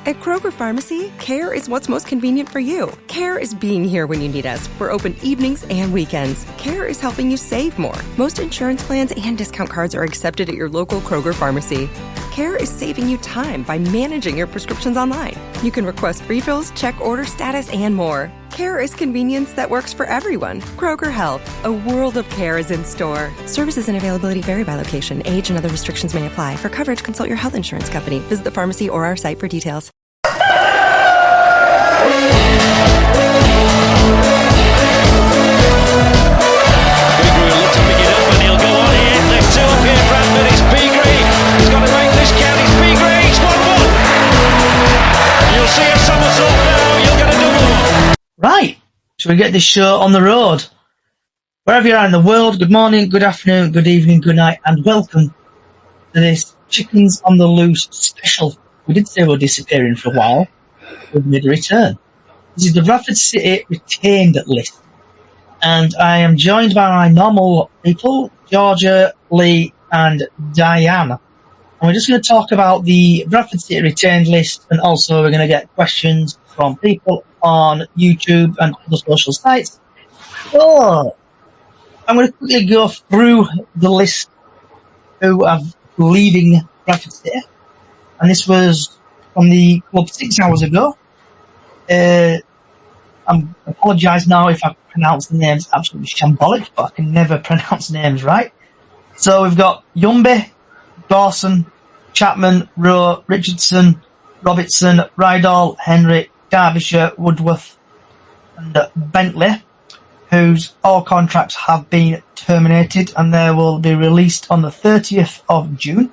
At Kroger Pharmacy, care is what's most convenient for you. Care is being here when you need us. We're open evenings and weekends. Care is helping you save more. Most insurance plans and discount cards are accepted at your local Kroger Pharmacy. Care is saving you time by managing your prescriptions online. You can request refills, check order status, and more. Care is convenience that works for everyone. Kroger Health, a world of care is in store. Services and availability vary by location. Age and other restrictions may apply. For coverage, consult your health insurance company. Visit the pharmacy or our site for details. Right, shall we get this show on the road? Wherever you are in the world, good morning, good afternoon, good evening, good night, and welcome to this Chickens on the Loose special. We did say we're disappearing for a while. We've made a return. This is the Bradford City retained list. And I am joined by my normal people, Georgia, Lee, and Diane. And we're just going to talk about the Bradford City retained list, and also we're going to get questions from people on YouTube and other social sites. So, I'm going to quickly go through the list who are leaving Bradford City. And this was from the club 6 hours ago. I apologise now if I pronounce the names absolutely shambolic, but I can never pronounce names right. So we've got Yumby, Dawson, Chapman, Rowe, Richardson, Robertson, Rydall, Henry, Derbyshire, Woodworth, and Bentley, whose all contracts have been terminated and they will be released on the 30th of June.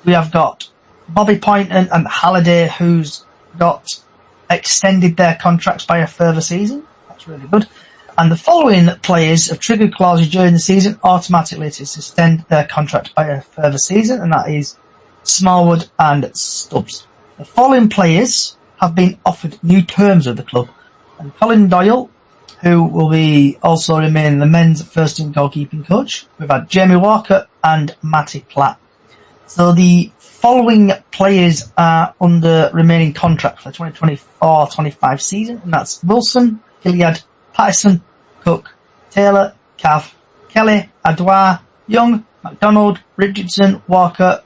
We have got Bobby Poynton and Halliday, who's got extended their contracts by a further season. That's really good. And the following players have triggered clauses during the season automatically to suspend their contract by a further season, and that is Smallwood and Stubbs. The following players have been offered new terms of the club. And Colin Doyle, who will be also remain the men's first team goalkeeping coach. We've had Jamie Walker and Matty Platt. So the following players are under remaining contract for the 2024-25 season, and that's Wilson, Hilliard, Patterson, Cook, Taylor, Cav, Kelly, Adwar, Young, McDonald, Richardson, Walker,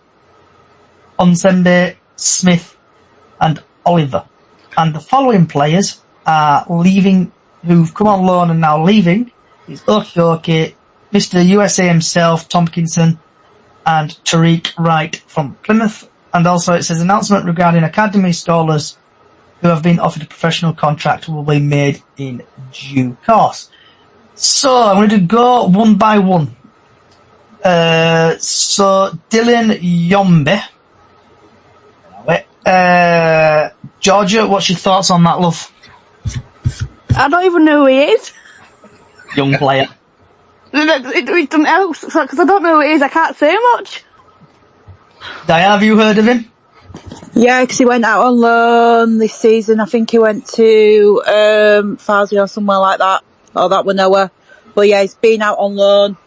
Onsembe, Smith, and Oliver. And the following players are leaving, who've come on loan and now leaving, is Okioke, Mr. USA himself, Tompkinson, and Tariq Wright from Plymouth. And also it says announcement regarding academy scholars who have been offered a professional contract will be made in due course. So I'm going to go one by one. So Dylan Yombe. Georgia, what's your thoughts on that, love? I don't even know who he is. Young player. It doesn't help, because I don't know who he is. I can't say much. Diane, have you heard of him? Yeah, because he went out on loan this season. I think he went to Farsley or somewhere like that, or that one nowhere. But yeah, he's been out on loan.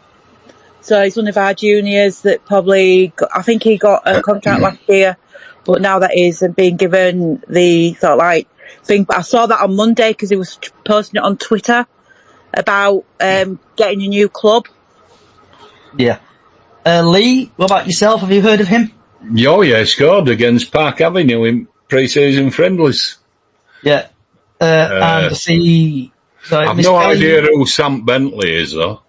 So he's one of our juniors that probably I think he got a contract last year, but now that is being given the sort of like thing. I saw that on Monday because he was posting it on Twitter about getting a new club. Yeah. Lee, what about yourself? Have you heard of him? Oh, yeah, scored against Park Avenue in pre-season friendlies. Yeah. And see... I've Miss no Kelly, idea who Sam Bentley is, though.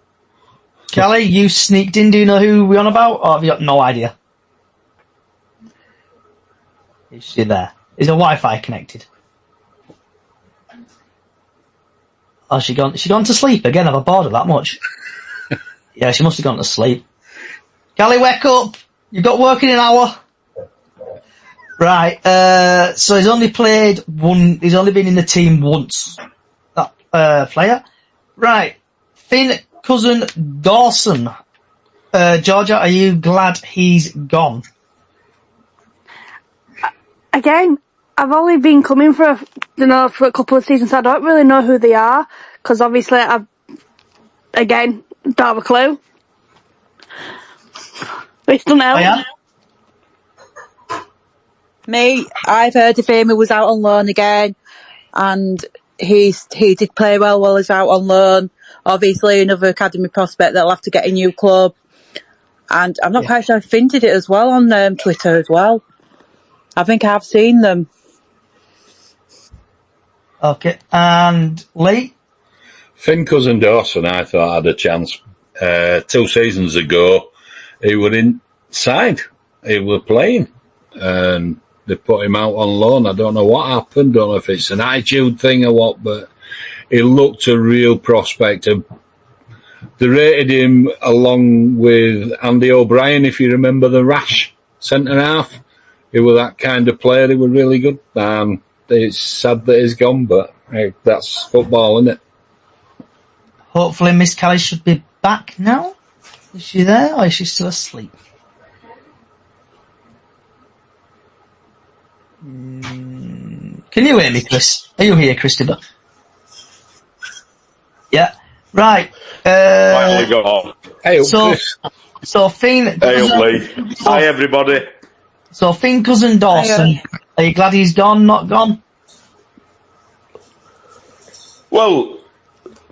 Kelly, you sneaked in. Do you know who we're on about? Or have you got no idea? Is she there? Is her Wi-Fi connected? Oh, she gone to sleep again? Have I bored her that much? Yeah, she must have gone to sleep. Kelly, wake up! You've got work in an hour. Right, so he's only played one, he's only been in the team once. That player. Right. Finn Cousin Dawson. Georgia, are you glad he's gone? Again, I've only been coming for a couple of seasons, so I don't really know who they are, because obviously don't have a clue. It's done out. Oh, yeah? Me, I've heard of him. He was out on loan again, and he did play well while he's out on loan. Obviously, another academy prospect that'll have to get a new club. And I'm not quite sure if Finn did it as well on Twitter as well. I think I've seen them. Okay, and Lee? Finn Cousin-Dawson, I thought had a chance. 2 seasons ago, he were inside. He were playing. And they put him out on loan. I don't know what happened. Don't know if it's an attitude thing or what, but he looked a real prospect. They rated him along with Andy O'Brien, if you remember the rash centre-half. He was that kind of player. He was really good. It's sad that he's gone, but hey, that's football, isn't it? Hopefully Miss Kelly should be back now. Is she there, or is she still asleep? Can you hear me, Chris? Are you here, Christopher? Yeah. Right. Finally got on. Hey, so, Chris. so Finn. Hey, Lee. Hi, everybody. So Finn Cousin-Dawson. Are you glad he's gone? Not gone? Well,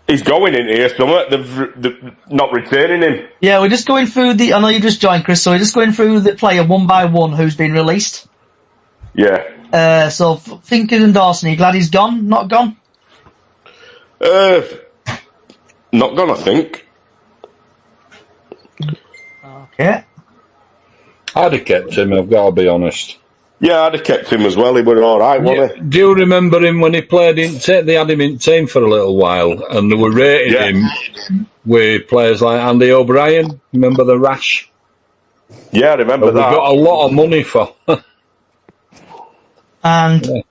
he's going in here somewhere. They're not returning him. Yeah, we're just going through the. I know you just joined, Chris. So we're just going through the player one by one who's been released. Yeah. So Finn Cousin-Dawson. Are you glad he's gone? Not gone? Not gone, I think. Okay. I'd have kept him, I've got to be honest. Yeah, I'd have kept him as well. He was all right, wasn't he? Do you remember him when he played in team? They had him in team for a little while, and they were rating him with players like Andy O'Brien. Remember the rash? Yeah, I remember But that. we got a lot of money for. And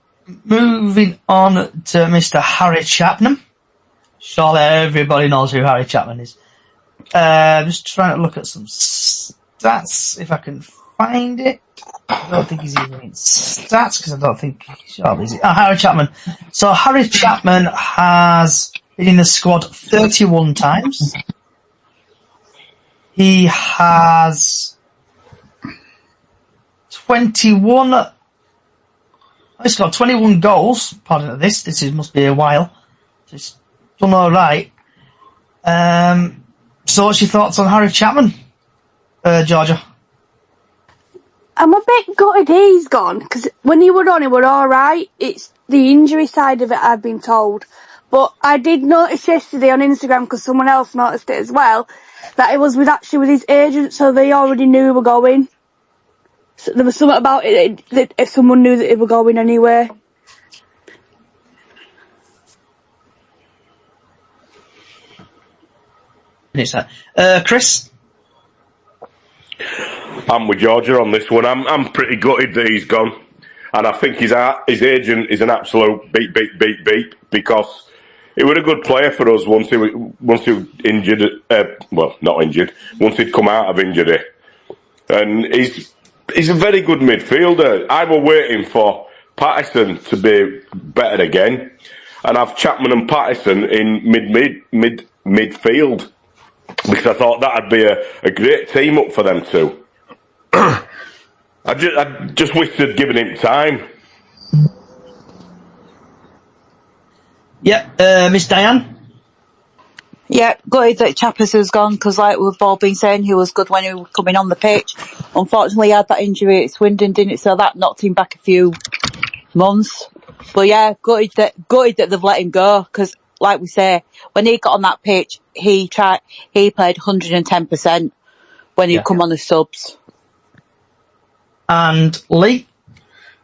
moving on to Mr. Harry Chapman. Surely everybody knows who Harry Chapman is. Just trying to look at some stats, if I can find it. I don't think he's even in stats, because I don't think he's Harry Chapman. So Harry Chapman has been in the squad 31 times. He has 21... He's got 21 goals. Pardon this. Must be a while. It's done all right. So what's your thoughts on Harry Chapman, Georgia? I'm a bit gutted he's gone, because when he were on, he were alright. It's the injury side of it, I've been told. But I did notice yesterday on Instagram, because someone else noticed it as well, that it was actually with his agent, so they already knew he were going. So there was something about it that if someone knew that he were going anyway. Chris? I'm with Georgia on this one. I'm pretty gutted that he's gone. And I think his agent is an absolute beep, because he was a good player for us once he was injured. Well, not injured. Once he'd come out of injury. And he's a very good midfielder. I was waiting for Patterson to be better again, and I've Chapman and Patterson in midfield, because I thought that'd be a great team up for them two. I just wish they'd given him time. Yeah, Miss Diane? Yeah, gutted that Chappers has gone, because like we've all been saying, he was good when he was coming on the pitch. Unfortunately, he had that injury at Swindon, didn't it? So that knocked him back a few months. But yeah, gutted that they've let him go, because like we say, when he got on that pitch, he played 110% when he'd come on the subs. And Lee?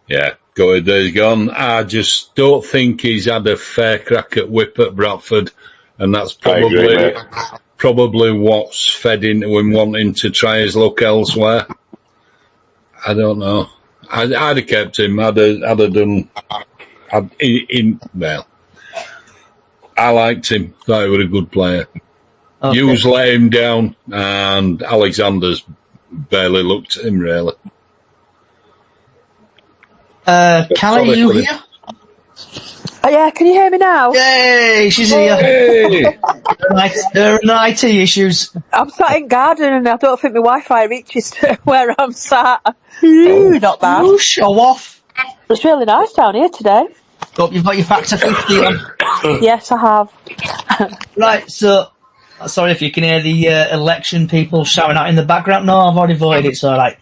Yeah, good that he's gone. I just don't think he's had a fair crack at whip at Bradford, and that's probably what's fed into him wanting to try his luck elsewhere. I don't know. I'd have kept him. I'd have done. Well, I liked him. Thought he was a good player. Okay. Hughes let him down, and Alexander's barely looked at him really. Callie, are you here? Oh yeah, can you hear me now? Yay, she's here. Hey! There are no IT issues. I'm sat in garden and I don't think my Wi-Fi reaches to where I'm sat. Not bad. Ooh, show off. It's really nice down here today. Hope you've got your factor 50 on. Yes, I have. Right, so sorry if you can hear the election people shouting out in the background. No, I've already voted. It's all right.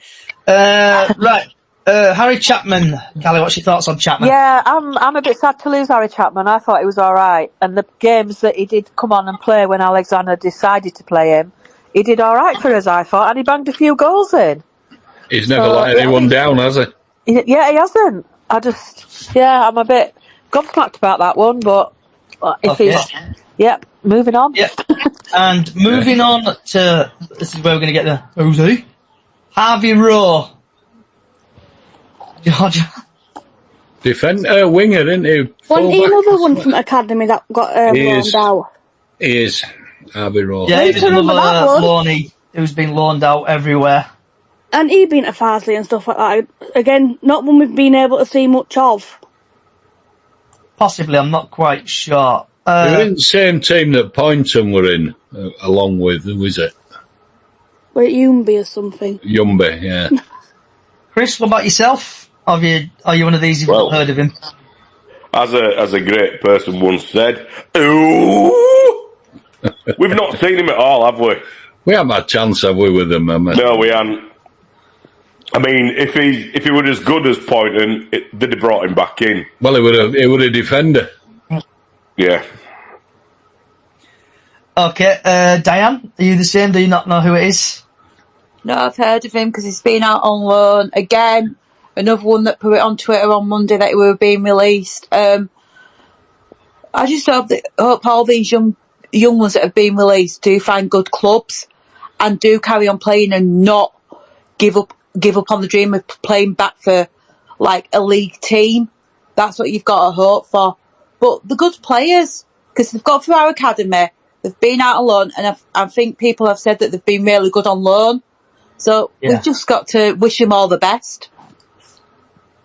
Right, Harry Chapman. Callie, what's your thoughts on Chapman? Yeah, I'm a bit sad to lose Harry Chapman. I thought he was all right, and the games that he did come on and play when Alexander decided to play him, he did all right for us, I thought, and he banged a few goals in. He's never let anyone down, has he? Yeah, he hasn't. I'm a bit gobsmacked about that one, but if he's... moving on. Yeah. And moving on to... This is where we're going to get the... Who's he? Harvey Rowe. Georgia. Winger, isn't he? Wasn't he another one from Academy that got loaned out? He is. Harvey Rowe. Yeah, he's another loanee who's been loaned out everywhere. And he been to Farsley and stuff like that. Again, not one we've been able to see much of. Possibly, I'm not quite sure. They were in the same team that Poynton were in, along with, who was it? Were it Yumby or something? Yumby, yeah. Chris, what about yourself? Are you one of these who've not heard of him? As a great person once said, ooh! We've not seen him at all, have we? We haven't had a chance, have we, with him? No, we haven't. I mean, if he were as good as Poynton, they'd have brought him back in. Well, he would a defender. Yeah. Okay, Diane, are you the same? Do you not know who it is? No, I've heard of him because he's been out on loan. Again, another one that put it on Twitter on Monday that he were being released. I just hope all these young ones that have been released do find good clubs and do carry on playing and not give up on the dream of playing back for like a league team. That's what you've got to hope for. But the good players, because they've got through our academy, they've been out on loan, and I think people have said that they've been really good on loan. So we've just got to wish them all the best.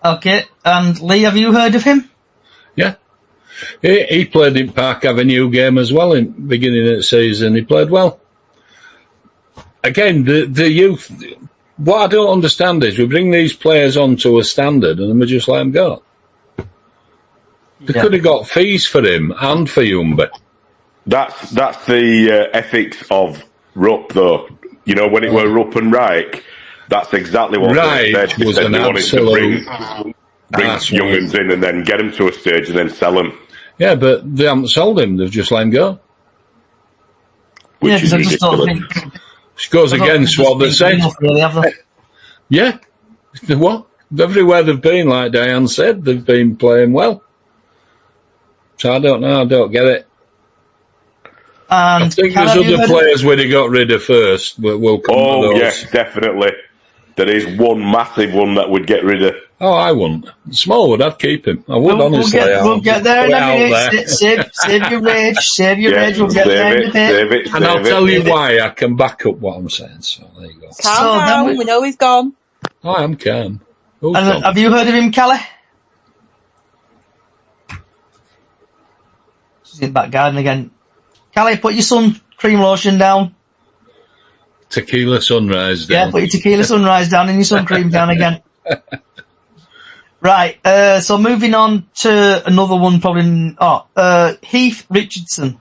Okay, and Lee, have you heard of him? Yeah. He played in Park Avenue game as well in the beginning of the season. He played well. Again, the youth, what I don't understand is we bring these players on to a standard and then we just let them go. They could have got fees for him and for Yumba. That's the ethics of Rupp, though. You know, when it were Rupp and Reich, that's exactly what Reich they said. Was an absolute bring young'uns in and then get them to a stage and then sell them. Yeah, but they haven't sold him. They've just let him go. Which is ridiculous. Which goes against what they said. Yeah. What? Everywhere they've been, like Diane said, they've been playing well. So I don't know. I don't get it. And I think there's other players where they got rid of first, but we'll come to those. Oh, yes, definitely. There is one massive one that would get rid of. Oh, I wouldn't. Smallwood, I'd keep him. I would, honestly. We'll get there in a minute. Save your rage. Save your rage. We'll get there in a bit. And I'll tell you why I can back up what I'm saying. So there you go. Calm down. We know he's gone. I am calm. Have you heard of him, Callie? She's in the back garden again. Callie, put your sun cream lotion down. Tequila sunrise down. Yeah, put your tequila sunrise down and your sun cream down again. Right, so moving on to another one, probably. Heath Richardson,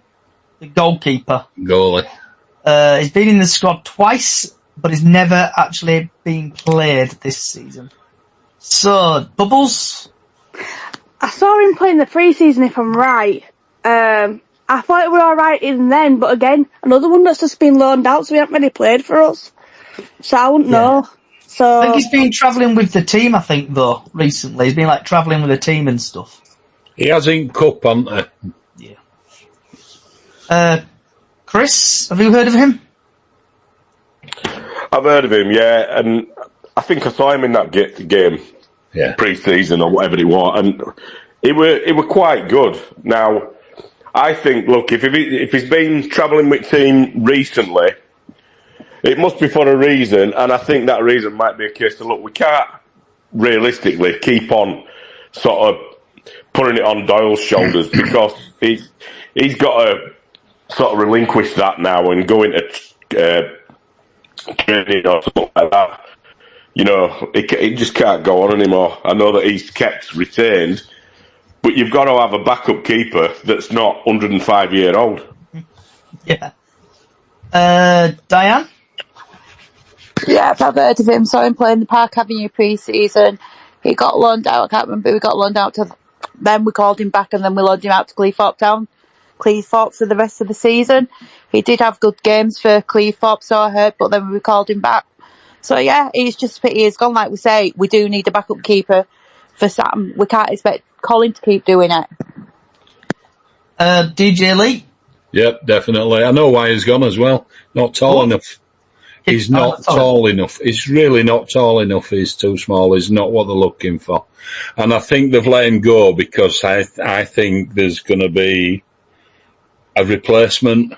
the goalkeeper. Goalie. He's been in the squad twice, but he's never actually been played this season. So, Bubbles? I saw him play in the pre-season, if I'm right. I thought it were alright in then, but again, another one that's just been loaned out, so he hasn't really played for us. So I wouldn't know. So I think he's been travelling with the team, I think, though, recently. He's been, travelling with the team and stuff. He has in cup, hasn't he? Yeah. Chris, have you heard of him? I've heard of him, yeah, and I think I saw him in that game, pre-season or whatever it was, and it were quite good. Now, I think, look, if he's been travelling with team recently, it must be for a reason, and I think that reason might be a case of, look, we can't realistically keep on sort of putting it on Doyle's shoulders because he's got to sort of relinquish that now and go into training or something like that. it just can't go on anymore. I know that he's kept retained, but you've got to have a backup keeper that's not 105-year-old. Yeah. Diane? Yeah, I've heard of him. Saw him playing the Park Avenue pre-season. He got loaned out. I can't remember. We got loaned out to. Then we called him back, and then we loaned him out to Cleethorpes for the rest of the season. He did have good games for Cleethorpes, so I heard. But then we called him back. So yeah, he's just a pity he's gone. Like we say, we do need a backup keeper for Sam. We can't expect Colin to keep doing it. DJ Lee? Yep, definitely. I know why he's gone as well. Not tall enough. He's not tall enough. He's really not tall enough. He's too small. He's not what they're looking for. And I think they've let him go because I think there's going to be a replacement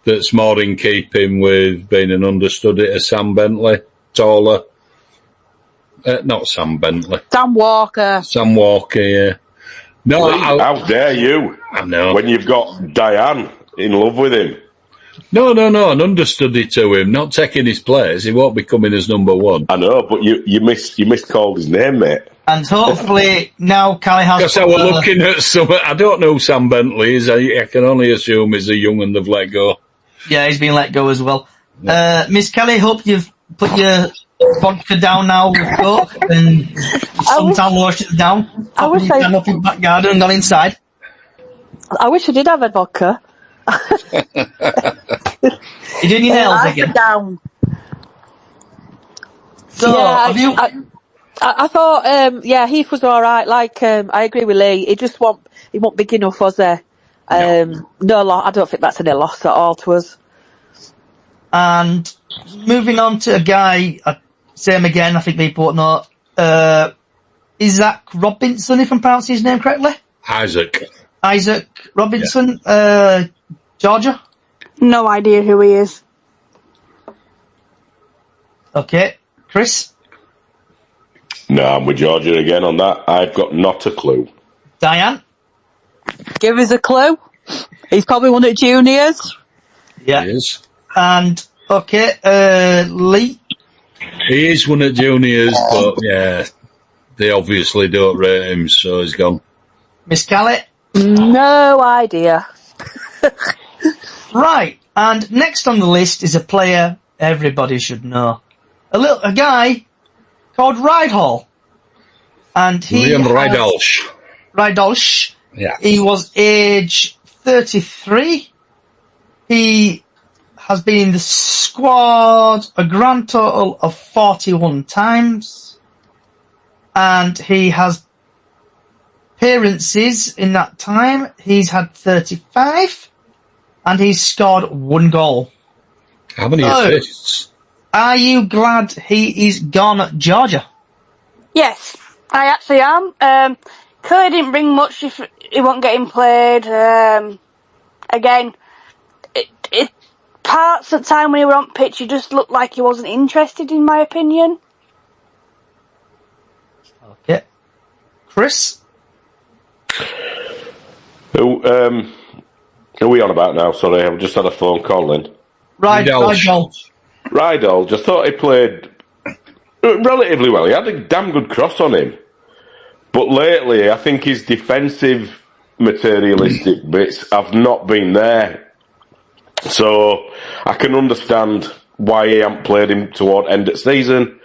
that's more in keeping with being an understudy to Sam Bentley, taller. Not Sam Bentley. Sam Walker. Sam Walker, yeah. No, how dare you? I know. When you've got Diane in love with him. No, an understudy to him, not taking his place. He won't be coming as number one. I know, but you miscalled his name, mate. And hopefully now Callie has... Because I was looking at some... I don't know who Sam Bentley is. I can only assume he's a young and they've let go. Yeah, he's been let go as well. Miss Kelly, hope you've put your vodka down now with Coke and suntan lotion down. I wish I... up in the back garden and gone inside. I wish I did have a vodka. You're doing your nails again? Down. So, have you... I thought, Heath was all right. I agree with Lee. He wasn't big enough, was there? No loss. I don't think that's any loss at all to us. And moving on to a guy, same again, I think people won't know, Isaac Robinson, if I'm pronouncing his name correctly? Isaac Robinson, Georgia? No idea who he is. Okay. Chris? No, I'm with Georgia again on that. I've got not a clue. Diane? Give us a clue. He's probably one of the juniors. Yeah. He is. And, okay, Lee? He is one of the juniors, but yeah, they obviously don't rate him, so he's gone. Miss Callie? No idea. Right, and next on the list is a player everybody should know. A guy called Rydhall. And Liam Rydalsh. Rydalsh. Yeah. He was age 33. He has been in the squad a grand total of 41 times. And he has appearances in that time. He's had 35. And he's scored 1 goal. How many assists? Are you glad he is gone, Georgia? Yes, I actually am. Curly didn't bring much if he wasn't getting played. Again, it parts of the time when he were on pitch, he just looked like he wasn't interested, in my opinion. Okay. Chris? Who are we on about now? Sorry, I've just had a phone call in. Rydalsh. Rydalsh, I thought he played relatively well. He had a damn good cross on him. But lately, I think his defensive materialistic bits have not been there. So I can understand why he hasn't played him toward end of season.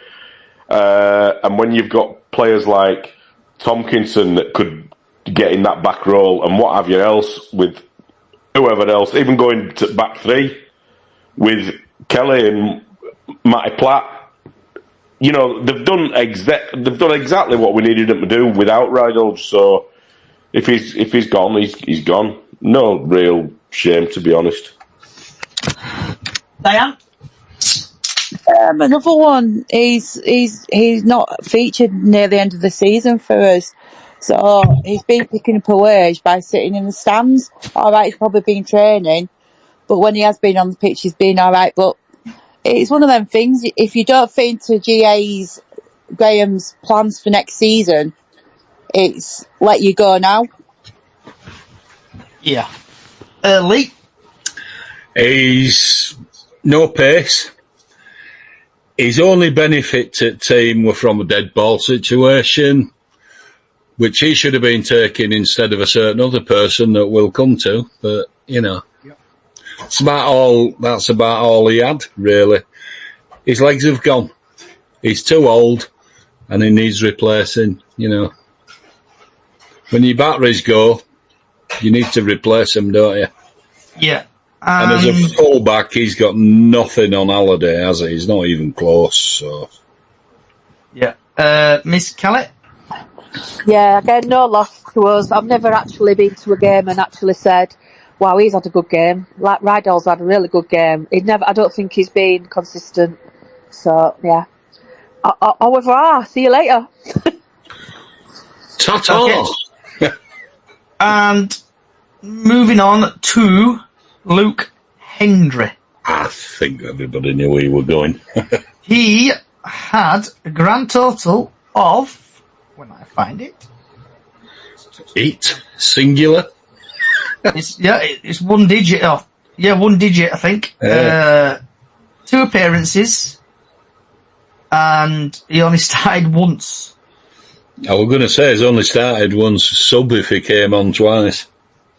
And when you've got players like Tompkinson that could get in that back role and what have you else with whoever else, even going to back three with Kelly and Matty Platt, you know, they've done exactly what we needed them to do without Rydalsh. So if he's gone, he's gone. No real shame, to be honest. Diane? Another one. He's not featured near the end of the season for us. So he's been picking up a wage by sitting in the stands. All right, he's probably been training, but when he has been on the pitch, he's been all right. But it's one of them things. If you don't fit into Graham's plans for next season, it's let you go now. Yeah. Lee? 'Lee? He's no pace. his only benefit to the team were from a dead ball situation, which he should have been taking instead of a certain other person that we'll come to. But, that's about all he had, really. His legs have gone. He's too old and he needs replacing, When your batteries go, you need to replace them, don't you? Yeah. And as a fullback, he's got nothing on holiday, has he? He's not even close, so... Yeah. Miss Kelly? Yeah, again, no loss to us. I've never actually been to a game and actually said, wow, he's had a good game. Like, Rydell's had a really good game. I don't think he's been consistent. So, yeah. Au revoir. See you later. Ta-ta! Okay. And moving on to Luke Hendry. I think everybody knew where you were going. He had a grand total of, when I find it, 8, singular. It's one digit. Oh, yeah, one digit, I think. 2 appearances, and he only started once. I was going to say he's only started once, sub if he came on twice.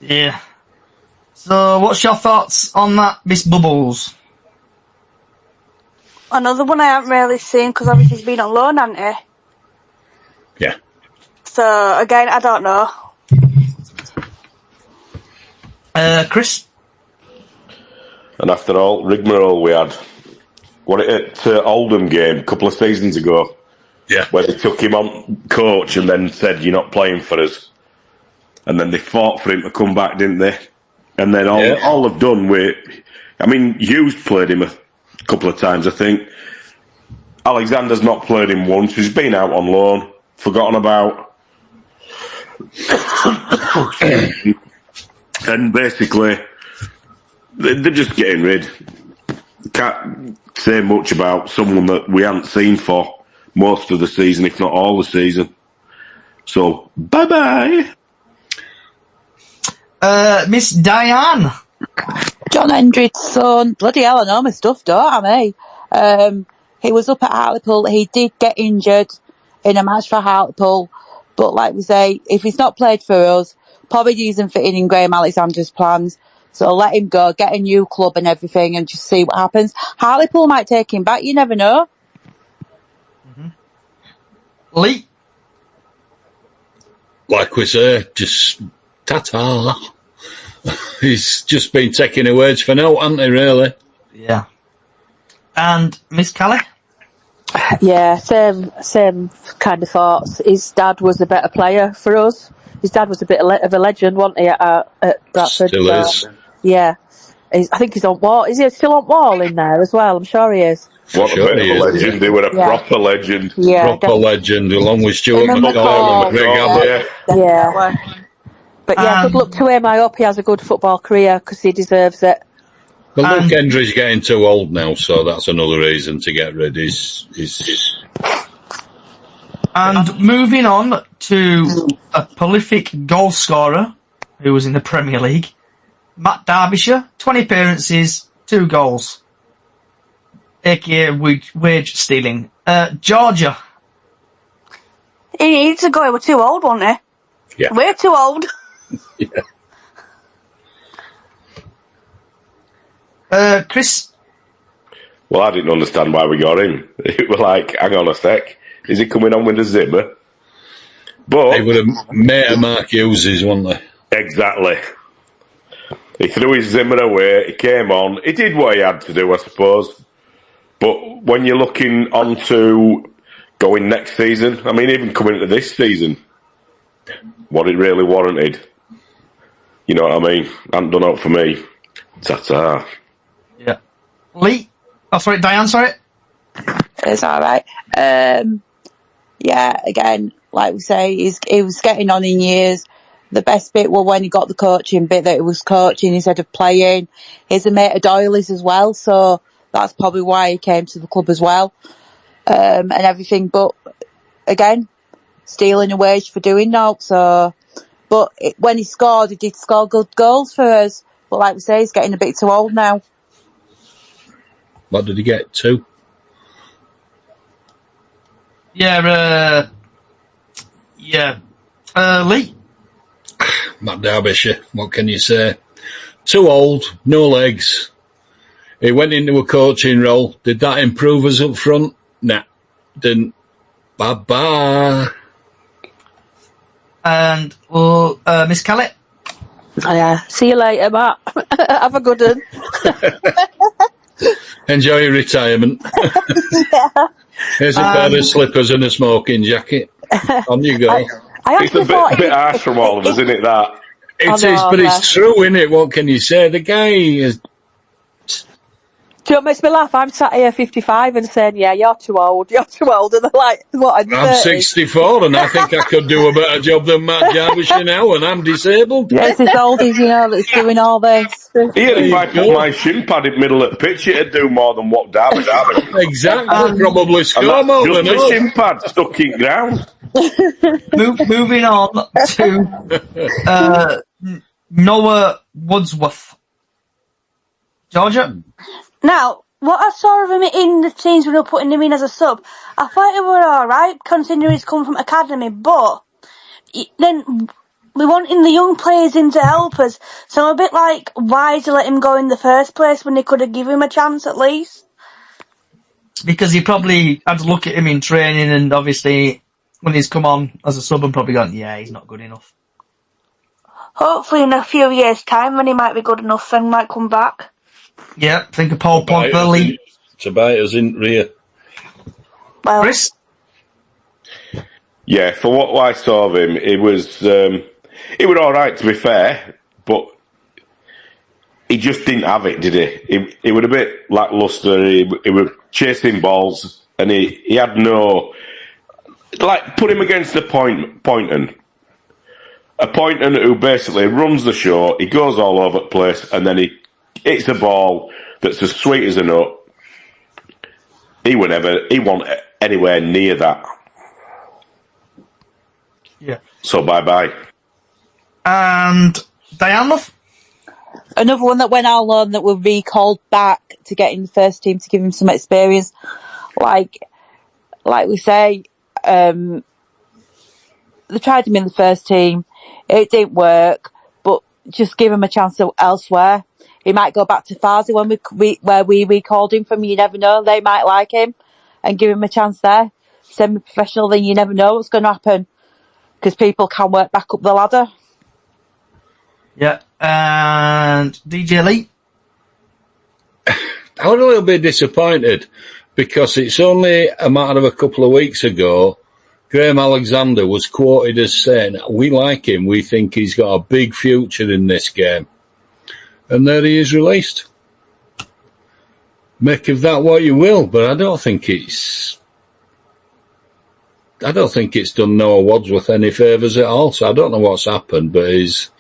Yeah. So, what's your thoughts on that, Miss Bubbles? Another one I haven't really seen because obviously he's been on loan, hasn't he? Yeah. So, again, I don't know. Chris? And after all, rigmarole we had, at Oldham game a couple of seasons ago, where they took him on coach and then said, you're not playing for us. And then they fought for him to come back, didn't they? And then all they've done Hughes played him a couple of times, I think. Alexander's not played him once. He's been out on loan, forgotten about. And basically, they're just getting rid. Can't say much about someone that we haven't seen for most of the season, if not all the season. So, bye-bye. Miss Diane? John Hendry's son. Bloody hell, I know my stuff, don't I? He was up at Hartlepool. He did get injured in a match for Hartlepool. But like we say, if he's not played for us, probably isn't fitting in Graham Alexander's plans. So let him go, get a new club and everything, and just see what happens. Hartlepool might take him back, you never know. Mm-hmm. Lee? Like we say, just ta-ta. He's just been taking a wage for now, hasn't he, really? Yeah. And Miss Kelly? Yeah, same kind of thoughts. His dad was a better player for us. His dad was a bit of a legend, wasn't he, at Bradford? Still is. Yeah. I think he's on wall. Is he still on wall in there as well? I'm sure he is. What a bit of a legend. They were a proper legend. Yeah, proper legend, along with Stuart McCall and Greg Abbott. Yeah. But yeah, good luck to him. I hope he has a good football career because he deserves it. Well, Luke Hendry's getting too old now, so that's another reason to get rid. And moving on to a prolific goal scorer who was in the Premier League, Matt Derbyshire, 20 appearances, 2 goals, aka wage stealing. Georgia. He needs to go. We're too old, wasn't he? Yeah. We're too old. Yeah. Chris? Well, I didn't understand why we got him. It was like, hang on a sec, is he coming on with a Zimmer? But they would have made a Mark Hughes, wouldn't they? Exactly. He threw his Zimmer away, he came on, he did what he had to do, I suppose. But when you're looking on to going next season, even coming into this season, what it really warranted. You know what I mean? Hadn't done out for me. Ta-ta. Yeah. Lee? Oh, sorry, Diane, sorry. It's alright. Yeah, again, like we say, he was getting on in years. The best bit was when he got the coaching bit, that he was coaching instead of playing. He's a mate of Doyley's as well, so that's probably why he came to the club as well, and everything. But again, stealing a wage for doing that. So, but when he scored, he did score good goals for us. But like we say, he's getting a bit too old now. What did he get? 2? Yeah, Lee. Matt Derbyshire, what can you say? Too old, no legs. He went into a coaching role. Did that improve us up front? Nah, didn't. Bye-bye. And Miss Kelly. Yeah. See you later, Matt. Have a good one. Enjoy your retirement. Here's a pair of slippers and a smoking jacket. On you go. I It's a bit harsh from all of us, isn't it, that? It is, but it's true, isn't it? What can you say? The guy is... Do you know what makes me laugh? I'm sat here 55 and saying, yeah, you're too old. And they're like, what, I'm 64 and I think I could do a better job than Matt Derbyshire now, and I'm disabled. Yes, it's oldies, that's doing all this. Here, if I put my shin pad in the middle of the pitch, it'd do more than what Derby. Exactly, probably score more than just us. the shin pad stuck in ground. Moving on to Noah Woodsworth. Georgia? Now, what I saw of him in the teams when we were putting him in as a sub, I thought it were alright, considering he's come from academy, but then we wanting the young players in to help us, so I'm a bit like, why did you let him go in the first place when they could have given him a chance at least? Because he probably had to look at him in training, and obviously when he's come on as a sub and probably gone, yeah, he's not good enough. Hopefully in a few years' time when he might be good enough and might come back. Yeah, think of Paul Pogba, Lee. Tobias in rear. Well, Chris? Yeah, for what I saw of him, it was alright to be fair, but he just didn't have it, did he? He was a bit lacklustre, he was chasing balls, and he had no... Like, put him against the Poynton. A Poynton who basically runs the show, he goes all over the place, and then he hits a ball that's as sweet as a nut. He wasn't anywhere near that. Yeah. So bye-bye. And Diane Love? Another one that went out on loan that were recalled back to get in the first team to give him some experience. Like we say, they tried him in the first team. It didn't work, but just give him a chance elsewhere. He might go back to Farsi where we recalled him from. You never know. They might like him and give him a chance there. Semi-professional, then you never know what's going to happen because people can work back up the ladder. Yeah. And DJ Lee? I was a little bit disappointed because it's only a matter of a couple of weeks ago Graham Alexander was quoted as saying, we like him, we think he's got a big future in this game. And there he is released. Make of that what you will, but I don't think it's done Noah Wadsworth any favours at all, so I don't know what's happened, but he's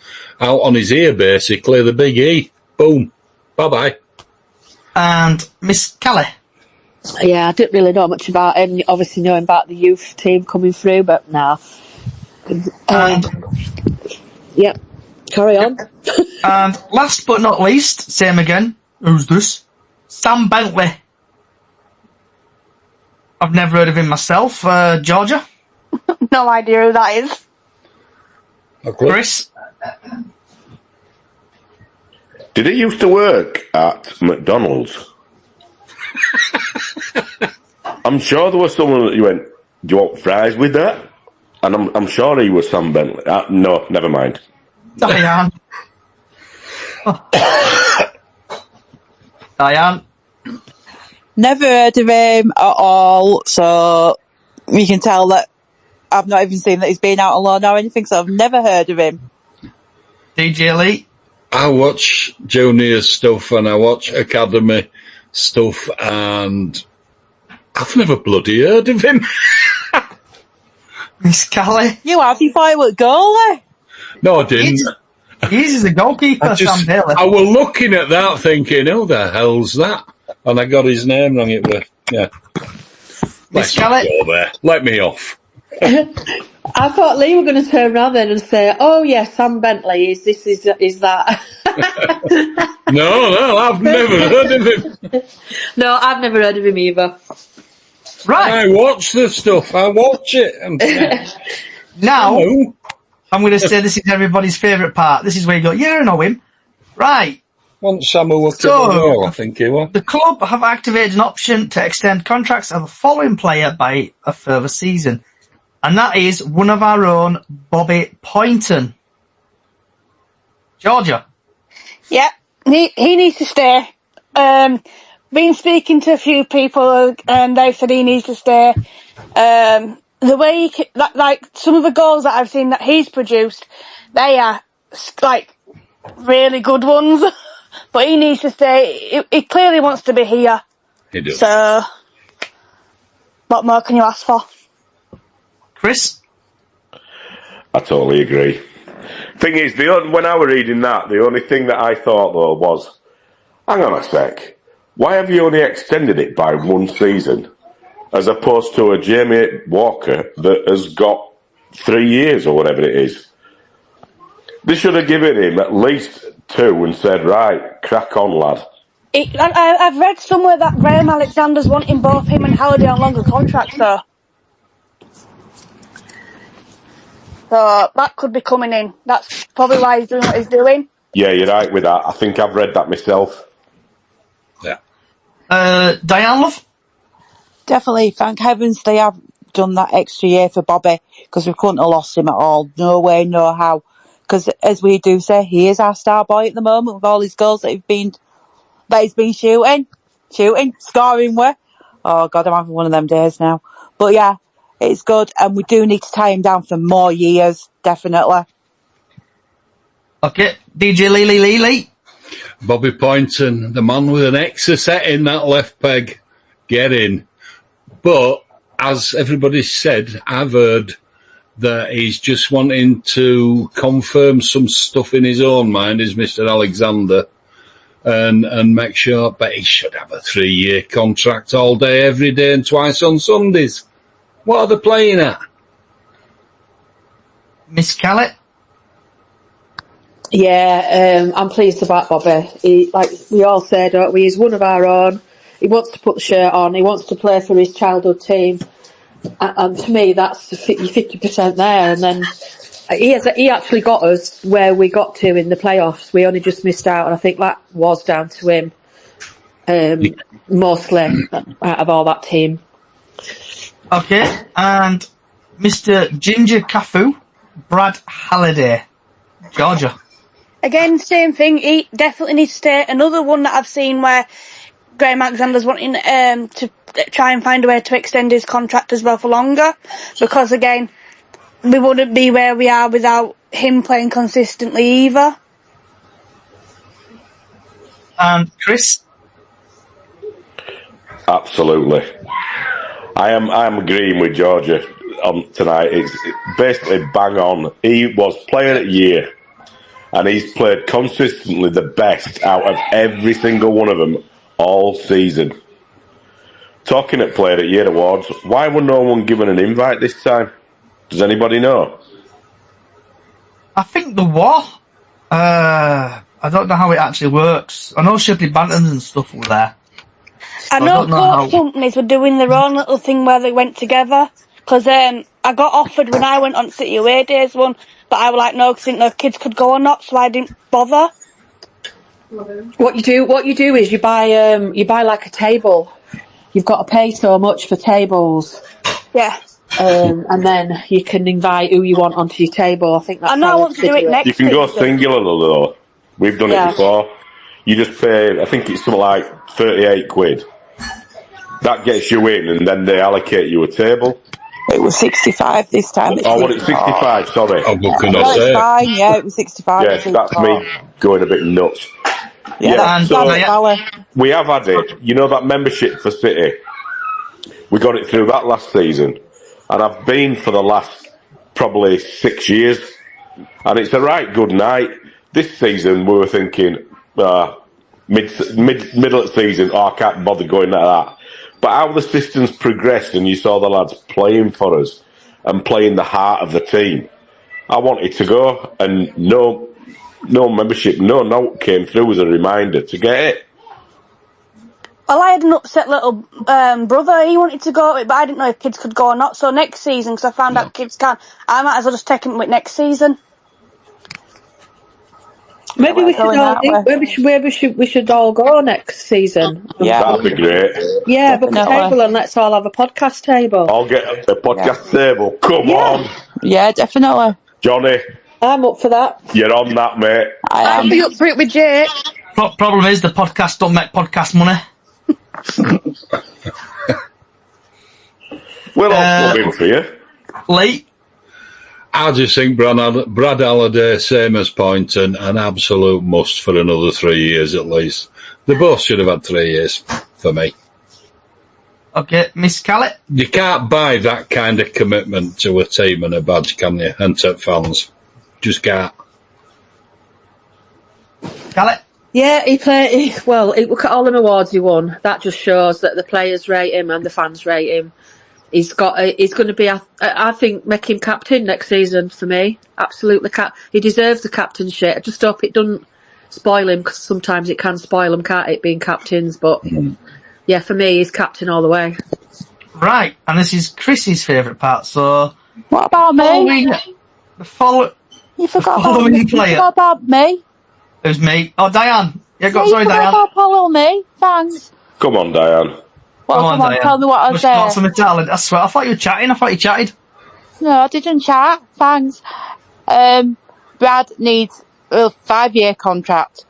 out on his ear basically, the big E. Boom. Bye-bye. And Miss Kelly? Yeah, I didn't really know much about him. Obviously knowing about the youth team coming through, but nah. Yep. Carry on. And last but not least, same again. Who's this? Sam Bentley. I've never heard of him myself. Georgia? no idea who that is. Okay. Chris? Did he used to work at McDonald's? I'm sure there was someone that you went, do you want fries with that? And I'm sure he was Sam Bentley. No, never mind. Diane? Diane? Never heard of him at all, so you can tell that I've not even seen that he's been out on loan or anything, so I've never heard of him. DJ Lee? I watch junior stuff and I watch academy stuff and I've never bloody heard of him. Miss Kelly? You have? You thought he was goalie? No, I didn't. He's the goalkeeper, Sam Bailey. I was looking at that thinking, who the hell's that? And I got his name wrong. It was, yeah. Miss Kelly? Go there. Let me off. I thought Lee were going to turn around then and say, "Oh yes, Sam Bentley is that?" No, I've never heard of him. No, I've never heard of him either. Right. I watch the stuff. I watch it. And Now, I'm going to say this is everybody's favourite part. This is where you go, yeah, I know him. Right. once Samu was So, I think he was. The club have activated an option to extend contracts of the following player by a further season. And that is one of our own, Bobby Poynton. Georgia. Yeah, he needs to stay. Been speaking to a few people, and they said he needs to stay. The way like some of the goals that I've seen that he's produced, they are like really good ones. But he needs to stay. He clearly wants to be here. He does. So, what more can you ask for? Chris? I totally agree. Thing is, when I was reading that, the only thing that I thought though was, hang on a sec, why have you only extended it by one season, as opposed to a Jamie Walker that has got 3 years or whatever it is? They should have given him at least 2 and said, right, crack on, lad. I've read somewhere that Graham Alexander's wanting both him and Halliday on longer contracts, though. So that could be coming in. That's probably why he's doing what he's doing. Yeah, you're right with that. I think I've read that myself. Yeah. Diane Love? Definitely, thank heavens they have done that extra year for Bobby, because we couldn't have lost him at all. No way, no how. Because as we do say, he is our star boy at the moment with all his goals that he's been shooting, scoring with. Oh God, I'm having one of them days now. But yeah, it's good, and we do need to tie him down for more years, definitely. Okay, DJ Lee. Bobby Poynton, the man with an extra set in that left peg. Get in. But, as everybody said, I've heard that he's just wanting to confirm some stuff in his own mind, is Mr. Alexander, and make sure, but he should have a 3-year contract all day, every day, and twice on Sundays. What are they playing at? Miss Callett? Yeah, I'm pleased about Bobby. He, like we all say, don't we? He's one of our own. He wants to put the shirt on. He wants to play for his childhood team. And to me, that's 50% there. And then he actually got us where we got to in the playoffs. We only just missed out, and I think that was down to him, mostly out of all that team. Okay, and Mr. Ginger Cafu, Brad Halliday, Georgia. Again, same thing. He definitely needs to stay. Another one that I've seen where Graham Alexander's wanting to try and find a way to extend his contract as well for longer, because again, we wouldn't be where we are without him playing consistently either. And Chris? Absolutely. I am agreeing with Georgia on tonight. It's basically bang on. He was player of the year, and he's played consistently the best out of every single one of them all season. Talking at Player of the Year awards, why were no one given an invite this time? Does anybody know? I think there was. I don't know how it actually works. I know Shipley Bantons and stuff were there. I know coach companies were doing their own little thing where they went together. Because I got offered when I went on City Away Days one, but I was like, no, because I didn't know if kids could go or not, so I didn't bother. What you do is you buy like a table. You've got to pay so much for tables. Yeah. And then you can invite who you want onto your table. I think that's I know I want to do it next. You can go singular though. We've done it before. You just pay, I think it's something like 38 quid. That gets you in, and then they allocate you a table. It was 65 this time. Oh, what, it's 65, sorry. Oh, what can I No, say? it's fine, yeah, it was 65. Yes, that's me going a bit nuts. Yeah, so we have had it. You know that membership for City? We got it through that last season, and I've been for the last probably 6 years, and it's a right good night. This season we were thinking middle of the season, I can't bother going like that. But how the system's progressed, and you saw the lads playing for us and playing the heart of the team, I wanted to go, and no membership, no note came through as a reminder to get it. Well, I had an upset little brother. He wanted to go, but I didn't know if kids could go or not. So next season, because I found out kids can, I might as well just take him with next season. Maybe we should Going all. that way. We should all go next season. Yeah. That'd be great. Yeah, book a Definitely. table and let's all have a podcast table. I'll get a podcast table. Come on, Yeah, definitely. Johnny. I'm up for that. You're on that, mate. I'll be up for it with Jake. Problem is, the podcast don't make podcast money. We'll all club in for you. Lee? I just think Brad Halliday, same as Poynton, an absolute must for another 3 years at least. They both should have had 3 years for me. Okay, Miss Callett? You can't buy that kind of commitment to a team and a badge, can you? And to fans. Just can't. Callett? Yeah, look at all them awards he won. That just shows that the players rate him and the fans rate him. He's going to be, I think, make him captain next season for me. Absolutely. He deserves the captainship. I just hope it doesn't spoil him, because sometimes it can spoil him, can't it, being captains? But, yeah, for me, he's captain all the way. Right, and this is Chris's favourite part, so... What about me? Following You forgot player. You forgot about me. It was me. Oh, Diane. Yeah, You sorry, forgot Diane. about follow me. Thanks. Come on, Diane. Well, come on, Diane. tell me what I Much said. more for my talent. I swear, I thought you were chatting. I thought you chatted. No, I didn't chat. Thanks. Brad needs a 5-year contract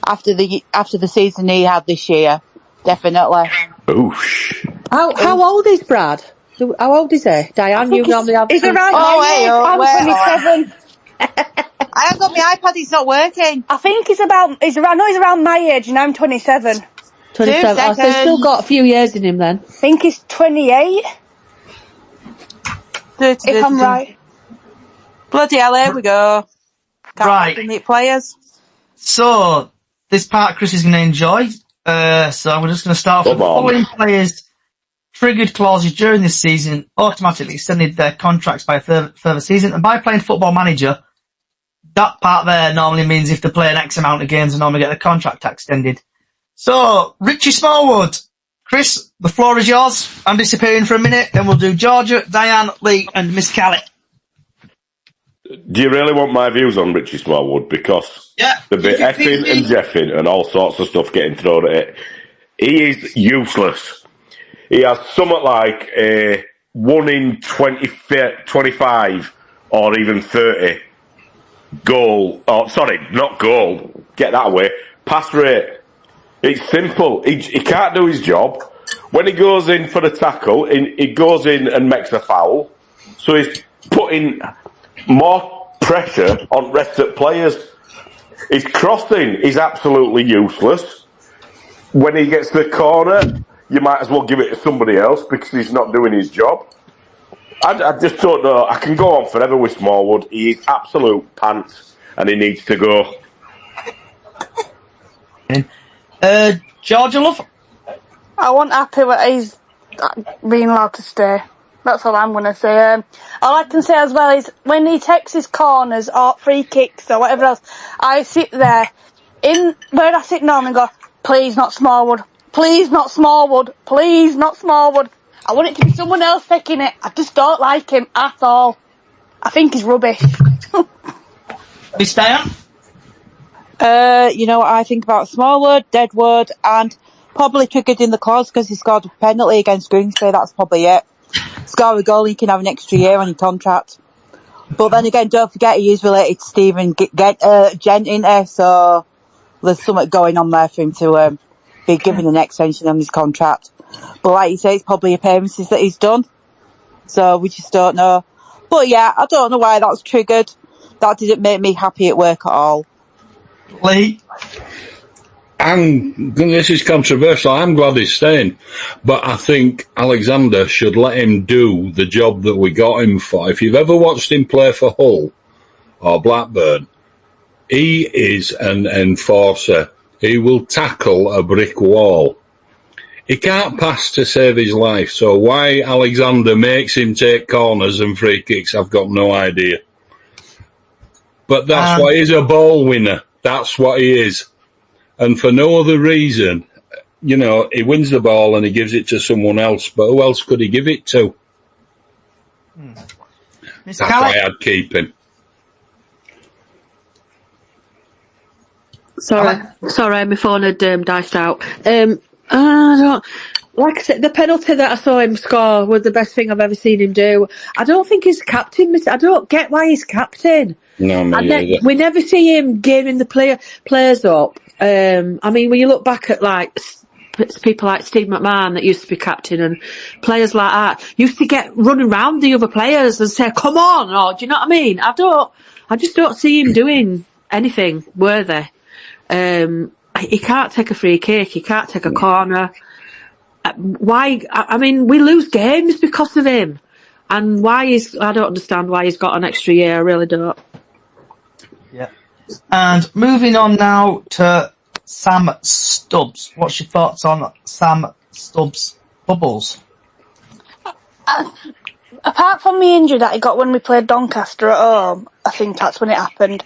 after the season he had this year. Definitely. Oosh. How old is Brad? How old is he? Diane, you normally have... He's around Oh, my age. wait, I'm 27. I haven't got my iPad, it's not working. I think he's around my age, and I'm 27. 27. Oh, so he's still got a few years in him then. I think he's 28. If I'm right. Bloody hell, here we go. Can't Right. wait to meet players. So, this part Chris is going to enjoy. So we're just going to start with the following players. Triggered clauses during this season automatically extended their contracts by a further season. And by playing Football Manager, that part there normally means if they play an X amount of games, they normally get the contract extended. So, Richie Smallwood. Chris, the floor is yours. I'm disappearing for a minute. Then we'll do Georgia, Diane, Lee, and Miss Callett. Do you really want my views on Richie Smallwood? Because the bit effing and jeffing and all sorts of stuff getting thrown at it. He is useless. He has something like a 1 in 25 or even 30 goal. Oh, sorry, not goal. Get that away. Pass rate. It's simple. He can't do his job. When he goes in for the tackle, he goes in and makes a foul. So he's putting more pressure on rest of players. His crossing is absolutely useless. When he gets to the corner, you might as well give it to somebody else because he's not doing his job. I just don't know. I can go on forever with Smallwood. He is absolute pants and he needs to go. Georgia Love? I wasn't happy that he's being allowed to stay. That's all I'm going to say. All I can say as well is when he takes his corners or free kicks or whatever else, I sit there where I sit normally and go, please not Smallwood. Please not Smallwood. Please not Smallwood. I want it to be someone else taking it. I just don't like him at all. I think he's rubbish. Miss Diane? You know what I think about Smallwood, Deadwood, and probably triggered in the clause because he scored a penalty against Grimsby. That's probably it. Score a goal, he can have an extra year on your contract. But then again, don't forget he is related to Stephen Gent, isn't he? So there's something going on there for him to be given an extension on his contract. But like you say, it's probably appearances that he's done. So we just don't know. But yeah, I don't know why that's triggered. That didn't make me happy at work at all. Lee? This is controversial. I'm glad he's staying. But I think Alexander should let him do the job that we got him for. If you've ever watched him play for Hull or Blackburn, he is an enforcer. He will tackle a brick wall. He can't pass to save his life. So why Alexander makes him take corners and free kicks, I've got no idea. But that's why he's a ball winner. That's what he is. And for no other reason, he wins the ball and he gives it to someone else, but who else could he give it to? That's why I'd keep him. Sorry, my phone had diced out. Like I said, the penalty that I saw him score was the best thing I've ever seen him do. I don't think he's captain. I don't get why he's captain. No, me we never see him gaming the players up. I mean, when you look back at like people like Steve McMahon that used to be captain and players like that used to get running around the other players and say, "Come on!" Or do you know what I mean? I just don't see him doing anything worthy. He can't take a free kick. He can't take a corner. Why? I mean, we lose games because of him. And I don't understand why he's got an extra year. I really don't. Yeah. And moving on now to Sam Stubbs. What's your thoughts on Sam Stubbs' bubbles? Apart from the injury that he got when we played Doncaster at home, I think that's when it happened.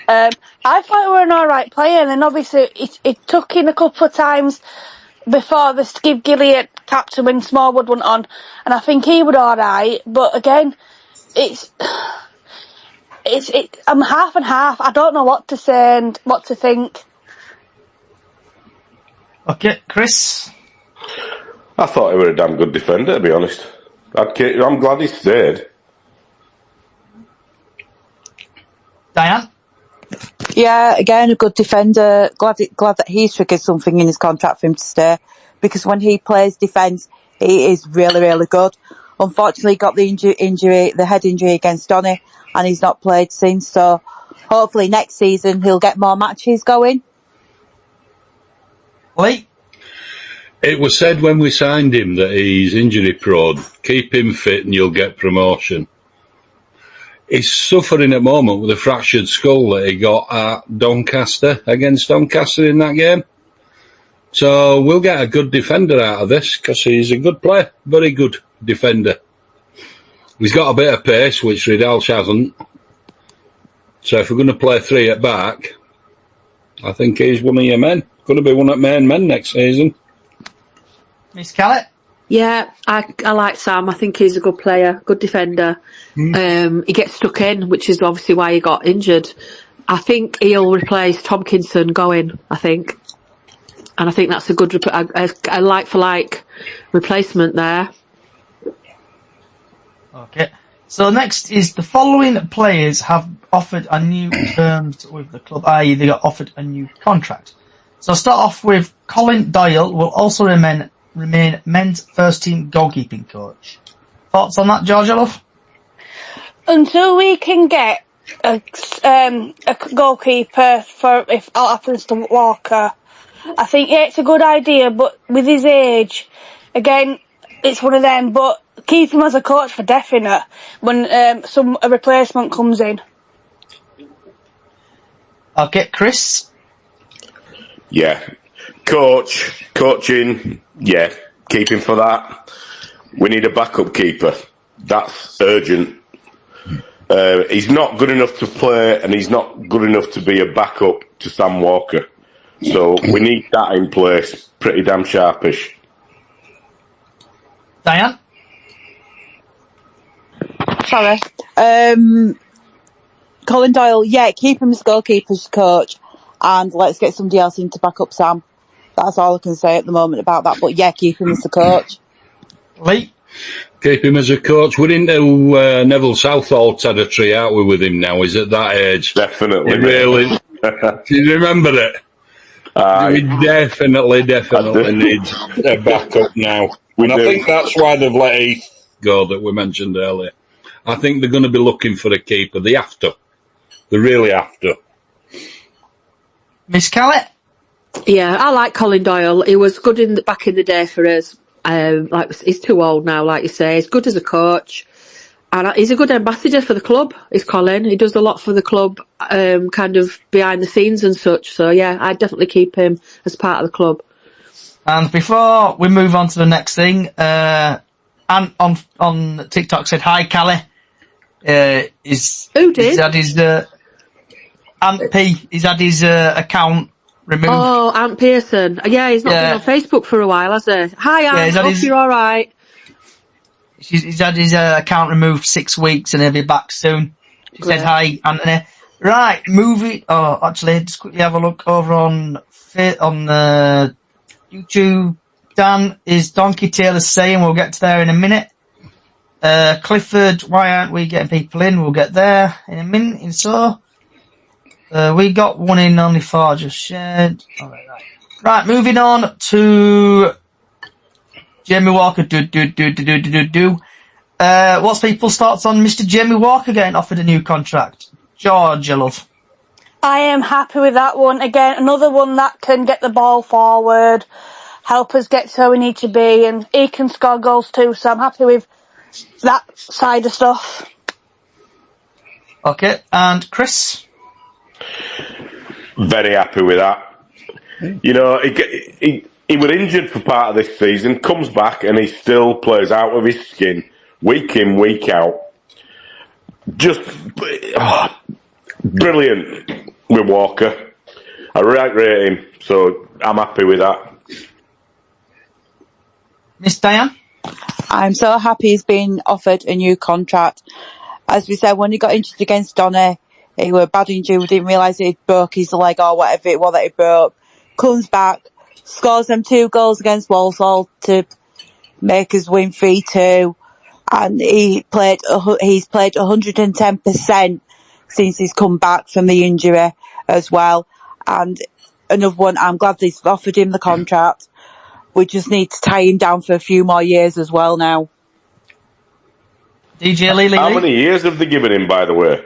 I thought he were an alright player, and then obviously it took in a couple of times before the Skip Gilliard captain when Smallwood went on, and I think he was alright, but again, I'm half and half. I don't know what to say and what to think. Okay, Chris? I thought he was a damn good defender, to be honest. I'm glad he stayed. Diane? Yeah, again, a good defender. Glad that he's triggered something in his contract for him to stay, because when he plays defence, he is really, really good. Unfortunately, he got the head injury against Donny, and he's not played since. So hopefully next season he'll get more matches going. Lee? It was said when we signed him that he's injury prone. Keep him fit and you'll get promotion. He's suffering at the moment with a fractured skull that he got at Doncaster, against Doncaster in that game. So we'll get a good defender out of this, because he's a good player, very good defender. He's got a bit of pace, which Ridalsh hasn't. So if we're going to play three at back, I think he's one of your men. Going to be one of main men next season. Miss Callett? Yeah, I like Sam. I think he's a good player, good defender. He gets stuck in, which is obviously why he got injured. I think he'll replace Tomkinson going, I think. And I think that's a good, a like-for-like replacement there. Okay. So next is the following players have offered a new terms with the club, i.e. they got offered a new contract. So I'll start off with Colin Doyle will also remain men's first team goalkeeping coach. Thoughts on that, Georgia Love? Until we can get a goalkeeper for if all happens to Walker, I think it's a good idea, but with his age, again, it's one of them, but keep him as a coach for definite when a replacement comes in. Okay, Chris? Yeah. Coaching, yeah, keep him for that. We need a backup keeper. That's urgent. He's not good enough to play, and he's not good enough to be a backup to Sam Walker. So we need that in place, pretty damn sharpish. Diane? Sorry. Colin Doyle, yeah, keep him as goalkeeper's coach, and let's get somebody else in to back up Sam. That's all I can say at the moment about that, but yeah, keep him as the coach. Lee? Keep him as a coach. We're into Neville Southall territory, aren't we, with him now? He's at that age. Definitely. He really. Do you remember it? We definitely need a backup now. And I think that's why they've let Heath go, that we mentioned earlier. I think they're going to be looking for a keeper. They have to. They really have to. Miss Callett? Yeah, I like Colin Doyle. He was good back in the day for us. He's too old now, like you say. He's good as a coach, and he's a good ambassador for the club. Is Colin? He does a lot for the club, kind of behind the scenes and such. So yeah, I'd definitely keep him as part of the club. And before we move on to the next thing, Ant on TikTok said, "Hi, Callie." Who did? He's had his Ant P. He's had his account removed. Oh, Ant Pearson. Yeah, he's not been on Facebook for a while, has he? Hi, Ant. Hope you're all right. He's had his account removed 6 weeks and he'll be back soon. She said hi, Anthony. Right, movie. Oh, actually, just quickly have a look over on YouTube. Dan is Donkey Taylor saying we'll get to there in a minute. Clifford, why aren't we getting people in? We'll get there in a minute and so. We got one in, only 4 just shared. All right, moving on to Jamie Walker. What's people's thoughts on Mr. Jamie Walker getting offered a new contract? Georgia, love. I am happy with that one. Again, another one that can get the ball forward, help us get to where we need to be, and he can score goals too, so I'm happy with that side of stuff. Okay, and Chris? Very happy with that. You know, he was injured for part of this season, comes back and he still plays out of his skin, week in, week out. Just brilliant with Walker. I rate him, so I'm happy with that. Miss Diane? I'm so happy he's been offered a new contract. As we said, when he got injured against Donny, he was bad injury. We didn't realise he'd broke his leg or whatever it was that he broke. Comes back, scores them 2 goals against Walsall to make us win 3-2. And he's played 110% since he's come back from the injury as well. And another one, I'm glad they've offered him the contract. We just need to tie him down for a few more years as well now. DJ Lee. How many years have they given him, by the way?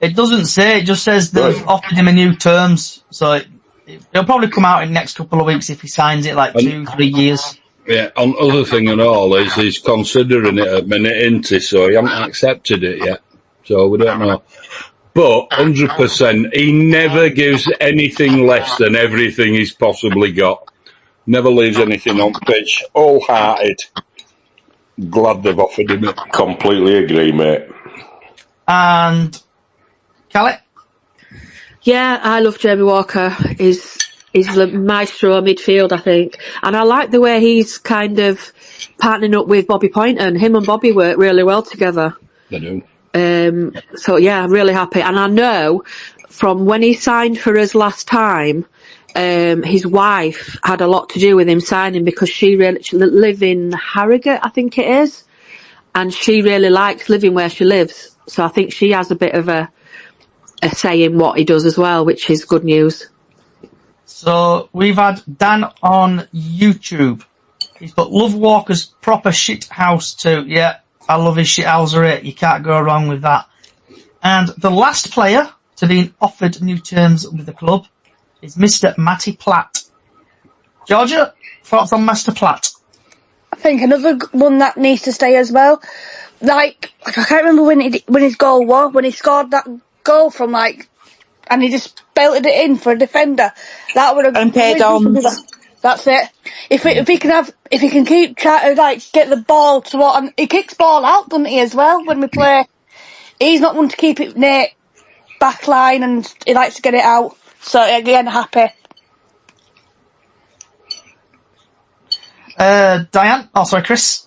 It doesn't say, it just says they've offered him a new terms. So it'll probably come out in the next couple of weeks if he signs it, like 2-3 years. Yeah, and other thing and all is he's considering it at minute, isn't he? So he hasn't accepted it yet. So we don't know. But 100%, he never gives anything less than everything he's possibly got. Never leaves anything on pitch. Wholehearted. Glad they've offered him it. Completely agree, mate. And Callie? Yeah, I love Jamie Walker. He's the maestro midfield, I think. And I like the way he's kind of partnering up with Bobby Poynton. Him and Bobby work really well together. They do. So yeah, I'm really happy. And I know from when he signed for us last time, his wife had a lot to do with him signing because she live in Harrogate, I think it is. And she really likes living where she lives. So I think she has a bit of a say in what he does as well, which is good news. So we've had Dan on YouTube. He's put Love Walker's proper shit house too. Yeah, I love his shit housery. You can't go wrong with that. And the last player to be offered new terms with the club is Mr. Matty Platt. Georgia, thoughts on Mr. Platt? I think another one that needs to stay as well. Like I can't remember when his goal was, when he scored that goal from and he just belted it in for a defender. That would have and paid on. That's it. If he can keep trying to get the ball to what, and he kicks ball out, doesn't he, as well when we play? He's not one to keep it near back line, and he likes to get it out. So again, happy. Diane? Oh, sorry, Chris.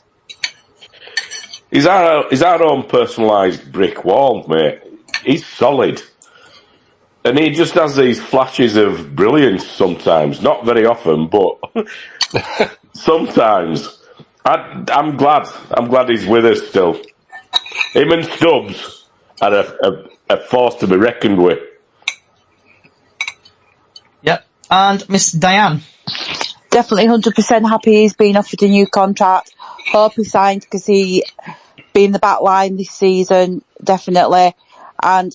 He's our own personalised brick wall, mate. He's solid. And he just has these flashes of brilliance sometimes. Not very often, but sometimes. I'm glad he's with us still. Him and Stubbs are a force to be reckoned with. Yep. And Miss Diane? Definitely 100% happy he's been offered a new contract. Hope he signed because he been in the back line this season, definitely. And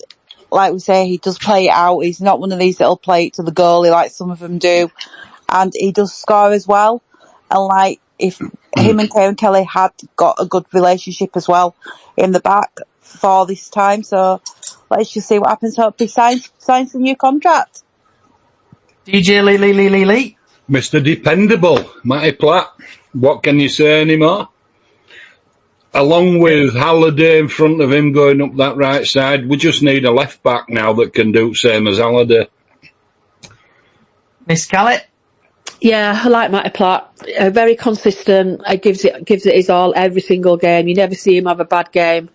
like we say, he does play it out. He's not one of these that'll play it to the goalie like some of them do. And he does score as well. And if him and Kieran Kelly had got a good relationship as well in the back for this time. So let's just see what happens. Hope he signs the new contract. DJ Lee. Mr. Dependable, Matty Platt. What can you say anymore? Along with Halliday in front of him going up that right side, we just need a left back now that can do the same as Halliday. Miss Callett? Yeah, I like Matty Platt. Very consistent. He gives it his all every single game. You never see him have a bad game.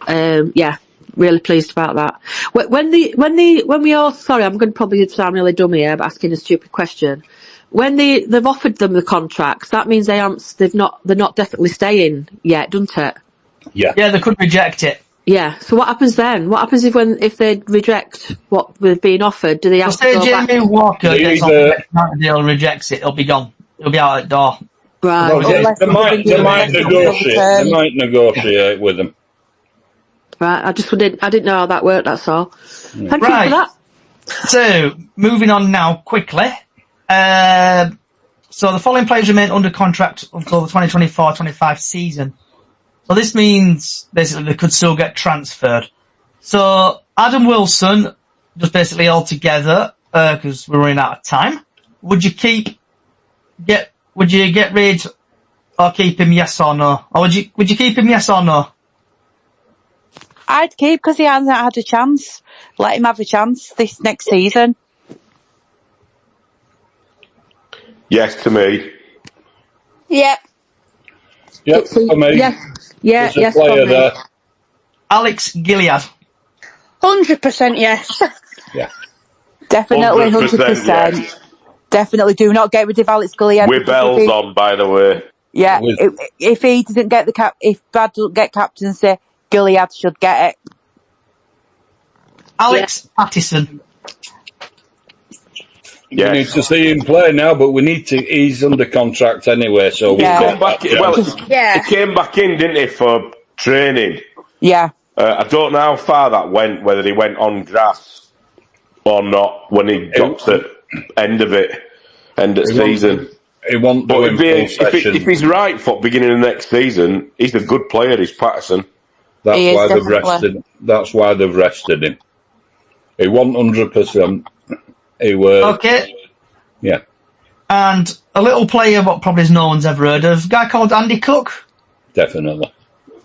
Yeah, really pleased about that. When we all, sorry, I'm going to probably sound really dumb here, but asking a stupid question. When they've offered them the contracts, that means they're not definitely staying yet, doesn't it? Yeah. Yeah, they could reject it. Yeah. So what happens then? What happens if they reject what they're being offered? Do they have to Say go Jamie back? Walker gets offered the next amount of deal and rejects it, he'll be gone. He'll be out the door. Right. Well, Unless they might they negotiate. return. They might negotiate with them. Right. I didn't know how that worked. That's all. Thank you for Right. that. So, moving on now quickly. So the following players remain under contract until the 2024-25 season. So this means basically they could still get transferred. So Adam Wilson, just basically all together, because we're running out of time. Would you get rid or keep him, yes or no? Or would you keep him, yes or no? I'd keep because he hasn't had a chance. Let him have a chance this next season. Yes to me. Yep. Yep, for me. Yes, There's a for player me. there. Alex Gilead. 100% yes. Yeah. Definitely 100% 100%. yes. Definitely do not get rid of Alex Gillian. With bells on, by the way. Yeah, With- if he doesn't get if Brad doesn't get captaincy, Gilead should get it. Alex Pattison. Yes. We need to see him play now, but he's under contract anyway, so Yeah. we'll Come back in, well, Yeah. he came back in, didn't he, for training? Yeah. I don't know how far that went, whether he went on grass or not when he got to end of season. He won't do But him full session. if he's right for beginning of next season, he's a good player, he's Patterson. That's He is why they've definitely. rested. That's why they've rested him. He won 100%. He were Okay. yeah. And a little player what probably no one's ever heard of, a guy called Andy Cook. Definitely.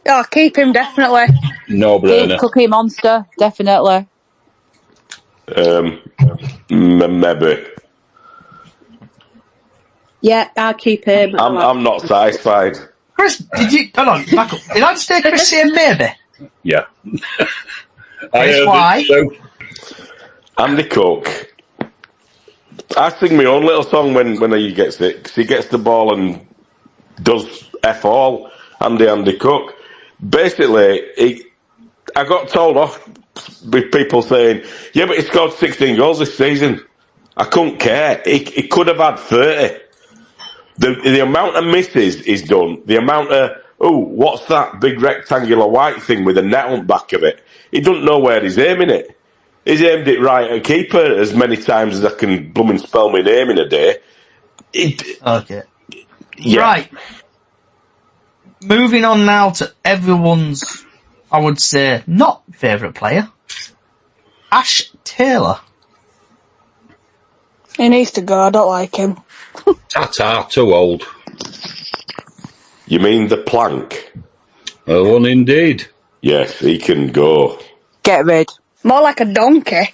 Oh, keep him, definitely. No He's brainer. Cookie Monster, definitely. Maybe. Yeah, I'll keep him. I'm not satisfied. Chris, hold on, back up. Did I just say Chris saying maybe? Yeah. That's why. it too. Andy Cook. I sing my own little song when he gets it, 'cause he gets the ball and does F all. Andy Cook. Basically, I got told off with people saying, yeah, but he scored 16 goals this season. I couldn't care. He could have had 30. The amount of misses he's done, the amount of, what's that big rectangular white thing with a net on the back of it? He doesn't know where he's aiming it. He's aimed it right at keeper as many times as I can blooming spell my name in a day. Okay. Yeah. Right. Moving on now to everyone's, I would say, not favourite player. Ash Taylor. He needs to go. I don't like him. Tata, too old. You mean the plank? Well, indeed. Yes, he can go. Get rid. More like a donkey.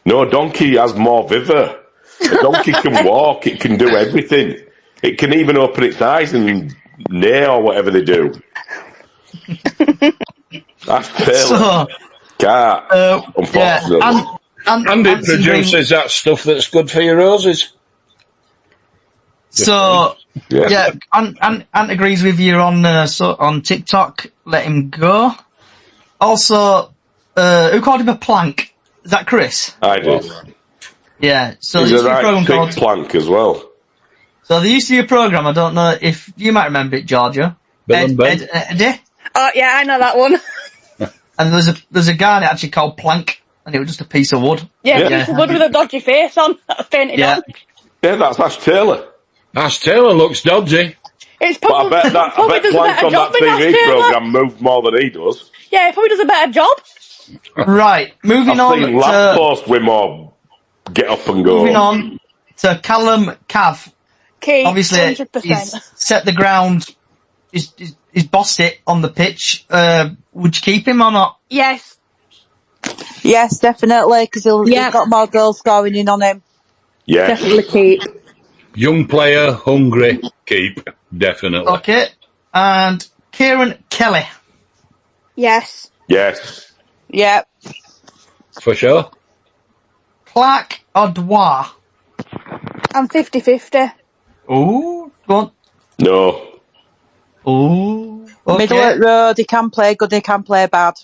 No, donkey has more vigour. A donkey can walk, it can do everything. It can even open its eyes and neigh or whatever they do. That's Taylor. So, Can't, unfortunately. yeah, And it produces that stuff that's good for your roses. So, Yeah. Ant agrees with you on TikTok. Let him go. Also, who called him a plank? Is that Chris? I did. Yeah. So He's there used a to be a right program big called. plank as well. So there used to be a program. I don't know if you might remember it, Georgia. Bill and Ben. Eddie. Oh, yeah, I know that one. And there's a guy actually called Plank, and it was just a piece of wood. Yeah, Yeah. piece of wood with a dodgy face on. That fainted Yeah. on. Yeah, that's Ash Taylor. Ash Taylor looks dodgy. It's But probably, I bet probably does a Plank better on job that than Ash TV Taylor. programme moved more than he does. Yeah, he probably does a better job. Right. Moving I've on seen to lamppost with more get up and go. moving on to Callum Cav. Keep, Obviously, 100%. he's set the ground. He's bossed it on the pitch. Would you keep him or not? Yes. Yes, definitely, because he's got more goals scoring in on him. Yes. Definitely keep. Young player, hungry, keep. Definitely. Okay. And Kieran Kelly. Yes. Yes. Yep. For sure. Clark Odwa. I'm 50-50. Ooh, go on. No. Ooh, okay. Middle of the road, he can play good, he can play bad.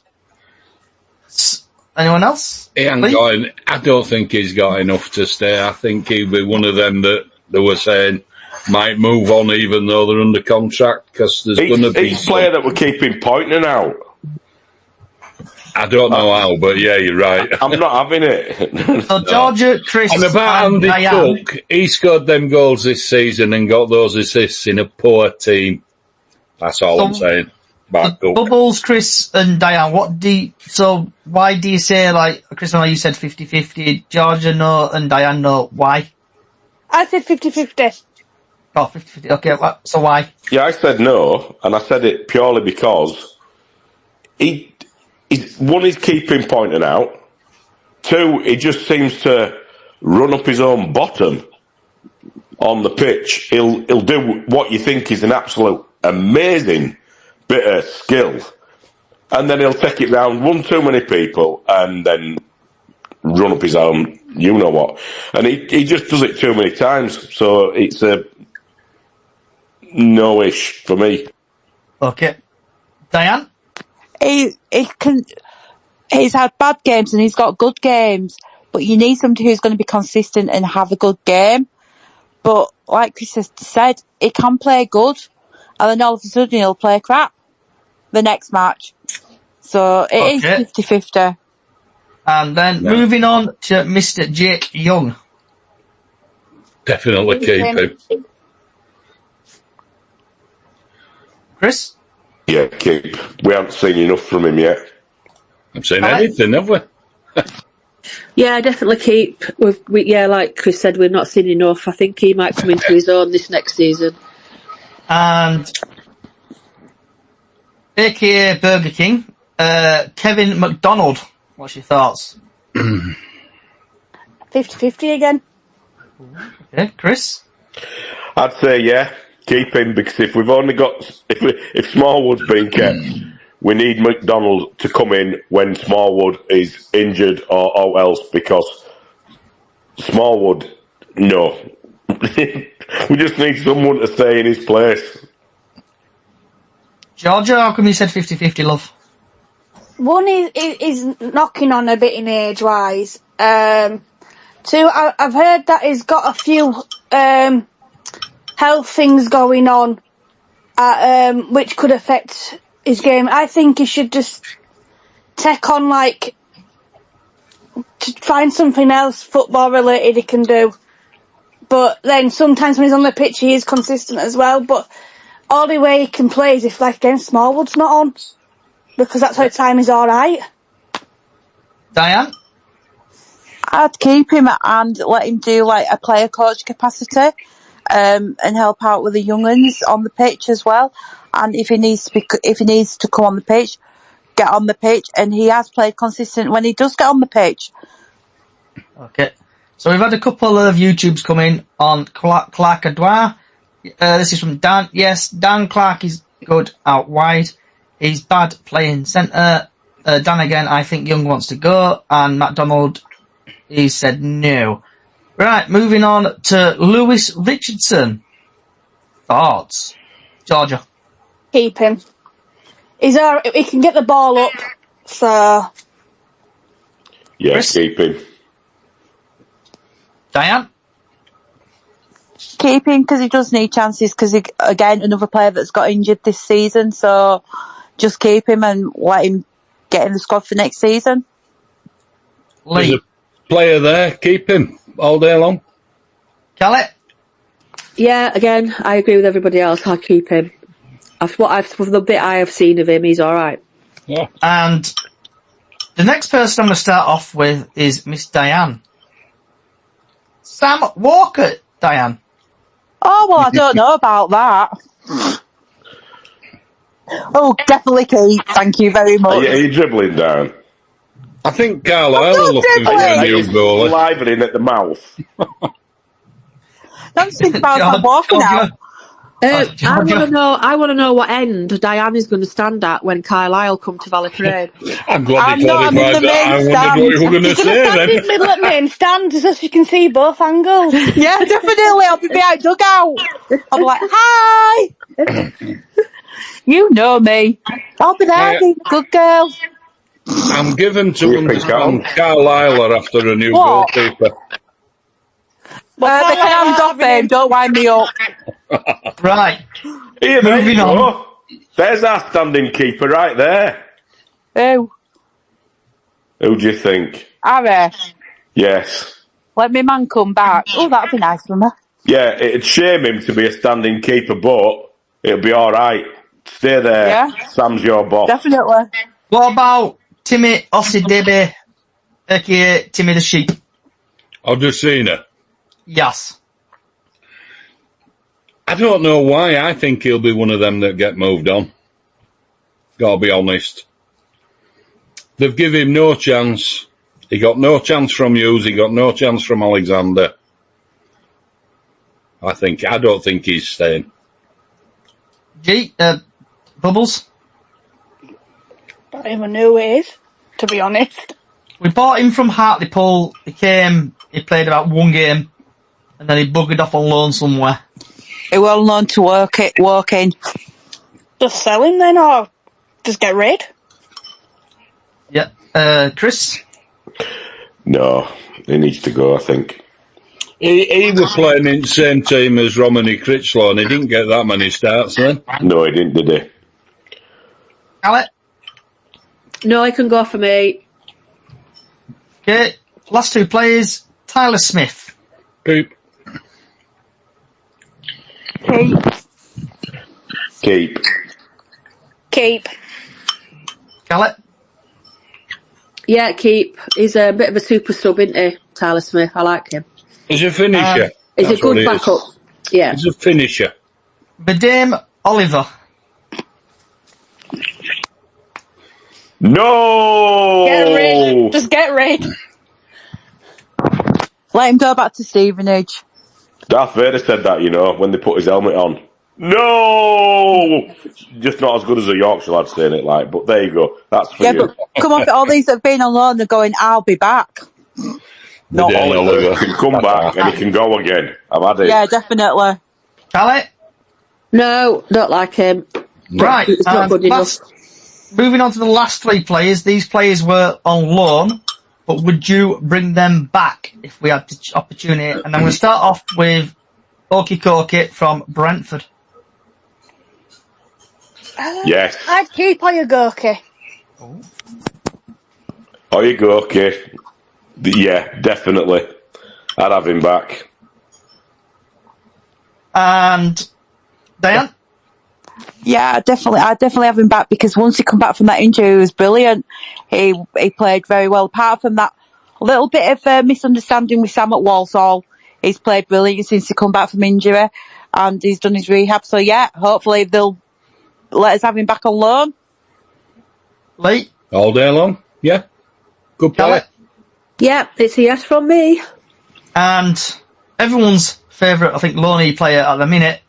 Anyone else? He ain't Lee? got. I don't think he's got enough to stay. I think he'll be one of them that they were saying might move on, even though they're under contract, because there's going to be Each player that we're keeping pointing out. I don't know how, but yeah, you're right. I'm not having it. So Georgia, Chris, And about and Andy Diane. Cook, he scored them goals this season and got those assists in a poor team. That's all I'm saying. About Cook. Bubbles, Chris, and Diane. So why do you say, like, Chris, I know you said 50-50, Georgia no, and Diane no? Why? I said 50-50. Oh, 50-50. Okay, so why? Yeah, I said no, and I said it purely because one, he's keeping pointing out. Two, he just seems to run up his own bottom on the pitch. He'll do what you think is an absolute amazing bit of skill, and then he'll take it round one too many people and then run up his own, you know what. And he just does it too many times, so it's a no-ish for me. Okay. Diane? He's had bad games and he's got good games, but you need somebody who's going to be consistent and have a good game. But like Chris has said, he can play good, and then all of a sudden he'll play crap the next match. So it is 50-50. And then moving on to Mr. Jake Young. Definitely keep him. Chris? Yeah, keep. We haven't seen enough from him yet. I've seen anything, have we? Yeah, definitely keep. Yeah, like Chris said, we've not seen enough. I think he might come into his own this next season. And AKA Burger King, Kevin McDonald. What's your thoughts? 50-50 again. Okay, Chris? I'd say yeah, keep him, because if we've only got if Smallwood's been kept, we need McDonald to come in when Smallwood is injured or else, because Smallwood, no. We just need someone to stay in his place. Georgia, how come you said 50-50, love? One is knocking on a bit in age-wise. Two, I've heard that he's got a few health things going on, which could affect his game. I think he should just take on, like, to find something else football-related he can do. But then sometimes when he's on the pitch, he is consistent as well. But all the way he can play is if, like, against Smallwood's not on, because that's how time is all right. Diane? I'd keep him and let him do like a player coach capacity, and help out with the young uns on the pitch as well. And if he needs to come on the pitch, get on the pitch. And he has played consistent when he does get on the pitch. Okay. So we've had a couple of YouTubes come in on Clark Adwa. This is from Dan. Yes, Dan Clark is good out wide. He's bad playing centre. Dan again, I think Young wants to go. And McDonald, he said no. Right, moving on to Lewis Richardson. Thoughts? Georgia? Keep him. He can get the ball up, so... Yeah, Chris? keep him. Diane? Keep him because he does need chances, because again, another player that's got injured this season. So just keep him and let him get in the squad for next season. Lee? There's a player there, keep him all day long. Kelly? Yeah, again, I agree with everybody else. I'll keep him. From the bit I have seen of him, he's all right. Yeah. And the next person I'm going to start off with is Miss Diane. Sam Walker, Diane. Oh, well, I don't know about that. Oh, definitely keep. Thank you very much. Are you dribbling down? I think Carlisle are looking for a new goalie. Livering at the mouth. Don't think about I'm George, walking out. I want to know what end Diana's going to stand at when Carlisle come to Valley Parade. I'm glad I'm they not, I'm in clarified the that. main I wondered stand. what you were going to She's going to say stand then. in the middle at main stand so she can see both angles. Yeah, definitely. I'll be behind dugout. I'll be like, hi. You know me. I'll be there, being a good girl. I'm given to You think understand Carlisle are after a new What? goalkeeper. They can hands off him. Don't wind me up. Right. Here, there Moving you on. go. There's our standing keeper right there. Who? Who do you think? Harry. Yes. Let me man come back. Oh, that'd be nice for me. Yeah, it'd shame him to be a standing keeper, but it'll be all right. Stay there. Yeah. Sam's your boss. Definitely. What about Timmy Osidebe, aka Timmy the Sheep? I've just seen her. Yes. I don't know why. I think he'll be one of them that get moved on. Gotta be honest. They've given him no chance. He got no chance from Hughes. He got no chance from Alexander. I don't think he's staying. Bubbles? I don't even know who it is, to be honest. We bought him from Hartlepool. He played about one game, and then he buggered off on loan somewhere. He will learn to work in. Just sell him then, or just get rid? Yeah. Chris? No, he needs to go, I think. He was playing in the same team as Romany Critchlow, and he didn't get that many starts then. No, he didn't, did he? Alec? No, he can go for me. Okay. Last two players. Tyler Smith. Poop. Keep. Alec? Yeah, keep. He's a bit of a super sub, isn't he, Tyler Smith? I like him. He's a finisher. He's That's a good what he is. backup. Yeah. He's a finisher. Badame Oliver. No! Get rid. Just get rid. Let him go back to Stevenage. Darth Vader said that, when they put his helmet on. No! Just not as good as a Yorkshire lad saying it like, but there you go. That's for Yeah, you. but come on, all these that have been on loan, they're going, I'll be back. Not Badame Oliver Oliver. can come back and he can go again. I've had it. Yeah, definitely. Alec? No, don't like him. Right. It's not good enough. Moving on to the last three players. These players were on loan, but would you bring them back if we had the opportunity? And I'm going to start off with Okie Koki from Brentford. Yes. I'd keep Oyagorki. Oh, you go, okay. Yeah, definitely. I'd have him back. And Diane? Yeah, I'd definitely have him back because once he come back from that injury, he was brilliant. He played very well. Apart from that little bit of misunderstanding with Sam at Walsall, he's played brilliant since he come back from injury, and he's done his rehab. So yeah, hopefully they'll let us have him back on loan. Lee? All day long. Yeah. Good player. Alec? Yeah, it's a yes from me. And everyone's favourite, I think, loanee player at the minute,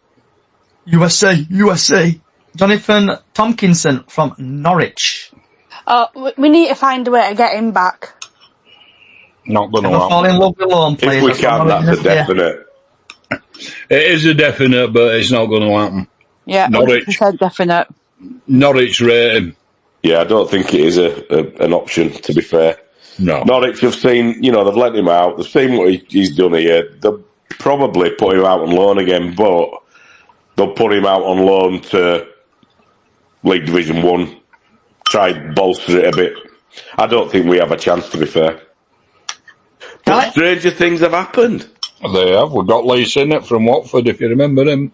USA, Jonathan Tompkinson from Norwich. We need to find a way to get him back. Not going to Never fall in love with loan players. If we can, that's a definite. It is a definite, but it's not going to happen. Yeah, Norwich. 100% definite. Norwich rate him. Yeah, I don't think it is an option, to be fair. No. Norwich have seen, they've let him out. They've seen what he's done here. They'll probably put him out on loan again, but they'll put him out on loan to League Division 1. Try bolster it a bit. I don't think we have a chance, to be fair. But stranger things have happened. They have. We've got Lee Sinnott from Watford, if you remember him.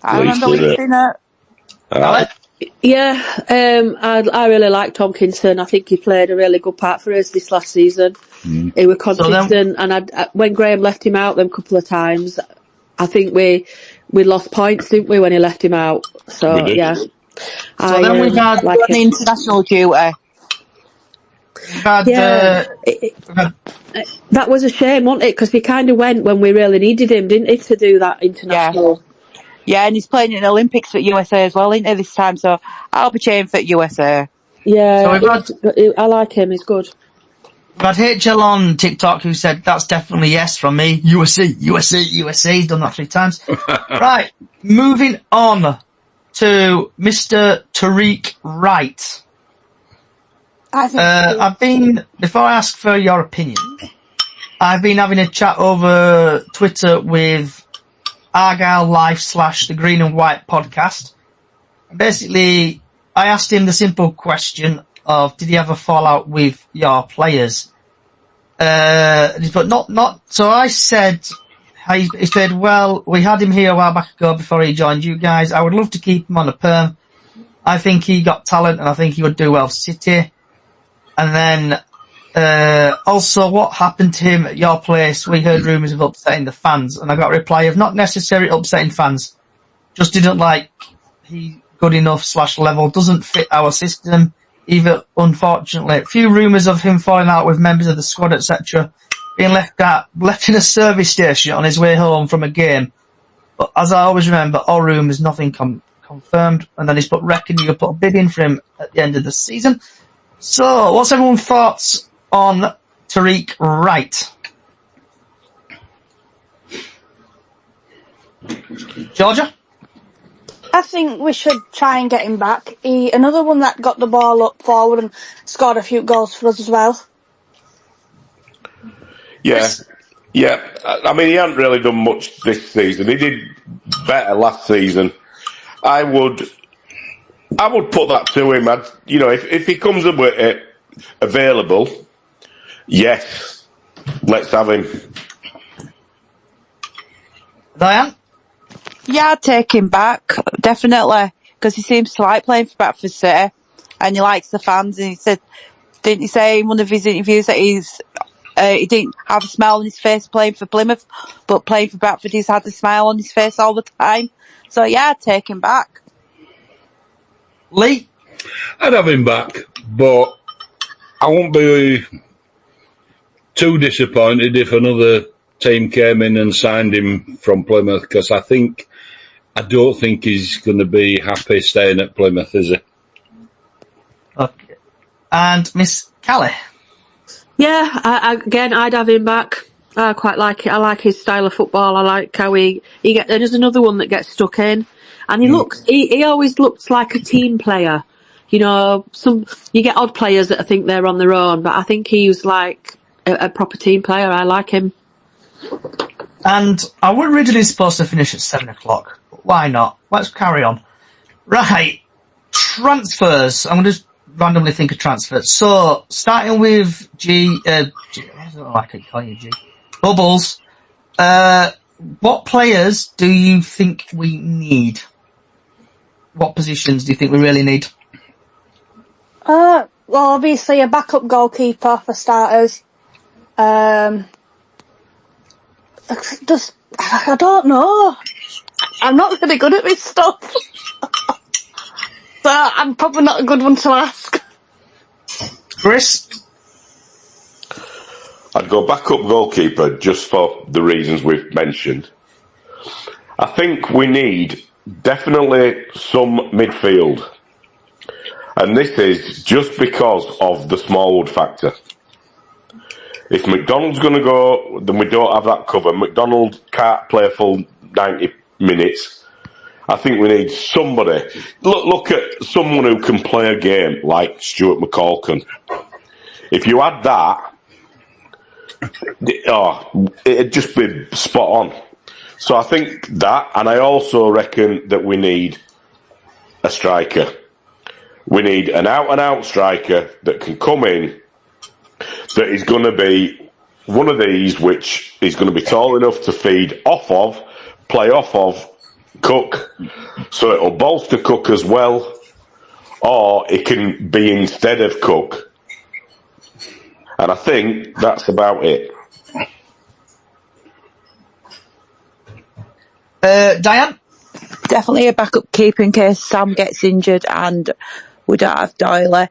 I remember listening it. Alec? Yeah, I really like Tompkinson. I think he played a really good part for us this last season. He was consistent, and when Graham left him out them couple of times, I think we lost points, didn't we, when he left him out? So yeah. So then we've had like the international duty. We've had, Yeah, we've had that was a shame, wasn't it? Because we kind of went when we really needed him, didn't he, to do that Yeah. international? Yeah, and he's playing in the Olympics for USA as well, isn't he, this time? So I'll be cheering for USA. so Yeah, I like him. He's good. we've had HL on TikTok who said that's definitely yes from me. USC, USC, USC. He's done that 3 times. Right, moving on to Mr. Tariq Wright. I think I've been, before I ask for your opinion, I've been having a chat over Twitter with Argyle Life / the Green and White podcast. Basically, I asked him the simple question of, did he have a fallout with your players? But not, so I said, he said, well, we had him here a while back ago before he joined you guys. I would love to keep him on a perm. I think he got talent and I think he would do well for City. And then, also what happened to him at your place? We heard rumours of upsetting the fans, and I got a reply of not necessarily upsetting fans, just didn't like he's good enough / level, doesn't fit our system either, unfortunately. A few rumours of him falling out with members of the squad, etc., being left in a service station on his way home from a game. But as I always remember, all rumours, nothing confirmed. And then he's reckon you put a bid in for him at the end of the season. So, what's everyone's thoughts on Tariq Wright? Georgia? I think we should try and get him back. Another one that got the ball up forward and scored a few goals for us as well. Yeah. I mean, he hasn't really done much this season. He did better last season. I would put that to him. If he comes up with it available, yes, let's have him. Diane? Yeah, I'd take him back, definitely, because he seems to like playing for Bradford City, and he likes the fans, and he said, didn't he say in one of his interviews that he didn't have a smile on his face playing for Plymouth, but playing for Bradford he's had a smile on his face all the time. So yeah, I'd take him back. Lee? I'd have him back, but I won't be too disappointed if another team came in and signed him from Plymouth, because I don't think he's going to be happy staying at Plymouth, is he? Okay. And Miss Callie? Yeah, I'd have him back. I quite like it. I like his style of football. I like how there's another one that gets stuck in. And he always looks like a team player. You know, you get odd players that I think they're on their own, but I think he's like a proper team player. I like him. And I was originally supposed to finish at 7 o'clock. But why not? Let's carry on. Right. Transfers. I'm going to just randomly think of transfers. So, starting with G, I don't know why I keep calling you G. Bubbles. What players do you think we need? What positions do you think we really need? Well, obviously a backup goalkeeper for starters. I don't know. I'm not really good at this stuff. So I'm probably not a good one to ask. Chris? I'd go backup goalkeeper just for the reasons we've mentioned. I think we need definitely some midfield. And this is just because of the Smallwood factor. If McDonald's going to go, then we don't have that cover. McDonald can't play a full 90 minutes. I think we need somebody. Look at someone who can play a game like Stuart McCalkin. If you had that, it'd just be spot on. So I think that, and I also reckon that we need a striker. We need an out-and-out striker that can come in, that is going to be one of these which is going to be tall enough to feed off of, play off of Cook, so it'll bolster Cook as well, or it can be instead of Cook. And I think that's about it. Diane? Definitely a backup keeper in case Sam gets injured and we don't have Doyley.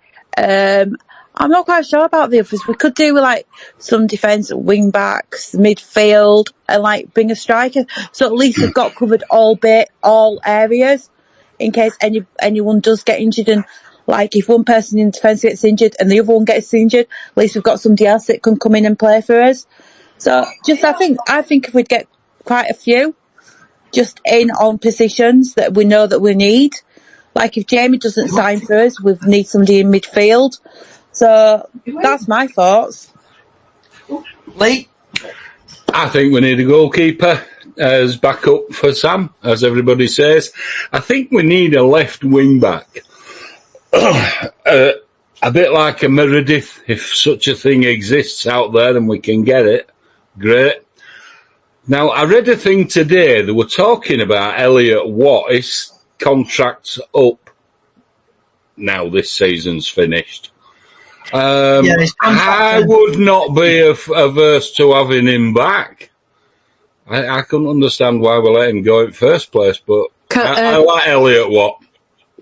I'm not quite sure about the others. We could do like some defence, wing backs, midfield, and like bring a striker. So at least we've got covered all areas in case anyone does get injured. And like if one person in defence gets injured and the other one gets injured, at least we've got somebody else that can come in and play for us. So I think if we'd get quite a few just in on positions that we know that we need. Like if Jamie doesn't sign for us, we need somebody in midfield. So that's my thoughts. Lee? I think we need a goalkeeper as backup for Sam, as everybody says. I think we need a left wing back. A bit like a Meredith, if such a thing exists out there and we can get it. Great. Now, I read a thing today. They were talking about Elliot Watt. His contract's up now. This season's finished. I would not be averse to having him back. I couldn't understand why we let him go in first place, but I like Elliot Watt.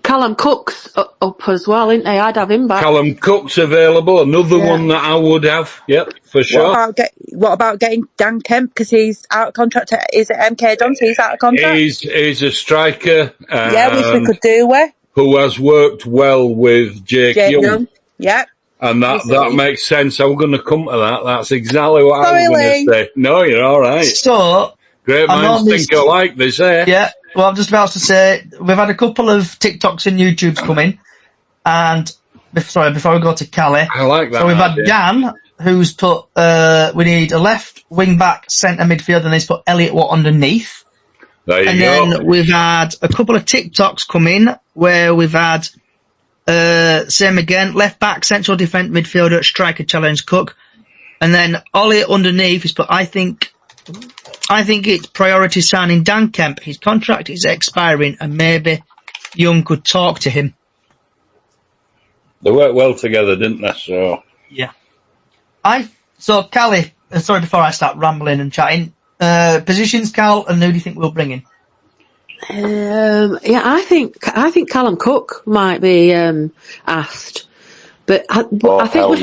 Callum Cook's up as well, isn't he? I'd have him back. Callum Cook's available, another one that I would have, yep, for sure. What about getting Dan Kemp, because he's out of contract? Is it MK Dons? He's out of contract? He's a striker. Which we could do with. Who has worked well with Jake Young. Yeah. And that makes sense. I was going to come to that. That's exactly what I was going to say. No, you're all right. So, great minds think alike, they say. Yeah. Well, I'm just about to say, we've had a couple of TikToks and YouTubes come in. And, before we go to Callie. I like that. So we've had Dan, who's put, we need a left wing back, centre midfield, and he's put Elliot Watt underneath. There you go. And then we've had a couple of TikToks come in where we've had, same again, left back, central defence midfielder, striker challenge Cook. And then Ollie underneath is put, I think it's priority signing Dan Kemp. His contract is expiring and maybe Young could talk to him. They worked well together, didn't they? So yeah. So Callie, sorry, before I start rambling and chatting, positions, Cal, and who do you think we'll bring in? I think Callum Cook might be asked, but I think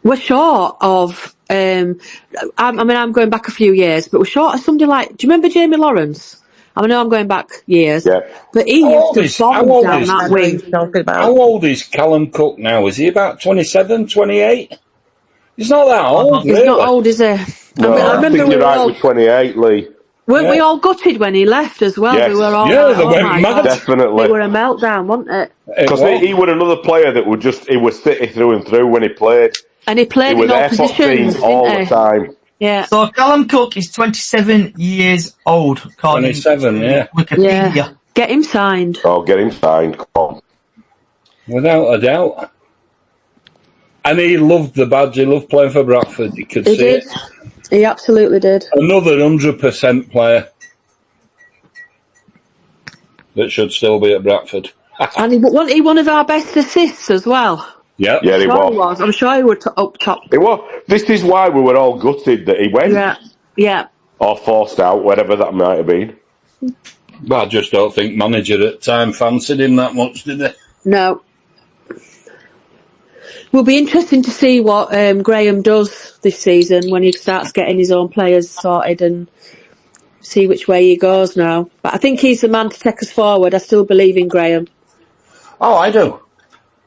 we're short of. I'm going back a few years, but we're short of somebody like. Do you remember Jamie Lawrence? I know I'm going back years, but he used to bomb down that wing. How old is Callum Cook now? Is he about 27, 28? He's not that old. He's not old, is he? No, I remember think you're right with 28, Lee. Weren't we all gutted when he left as well? Yes. We were all they went mad. Definitely. It were a meltdown, wasn't it? Because he was another player that he was City through and through when he played. And he played in all positions, all the time. Yeah. So Callum Cook is 27 years old. 27, yeah. Wikipedia. Yeah. Get him signed. Oh, get him signed. Come on. Without a doubt. And he loved the badge. He loved playing for Bradford. You could see did. it. He absolutely did. Another 100% player that should still be at Bradford. And he one of our best assists as well. Yeah, he was. I'm sure he was up top. It was. This is why we were all gutted that he went. Yeah. Or forced out, whatever that might have been. But I just don't think manager at the time fancied him that much, did they? No. Will be interesting to see what Graham does this season when he starts getting his own players sorted and see which way he goes now. But I think he's the man to take us forward. I still believe in Graham. Oh, I do.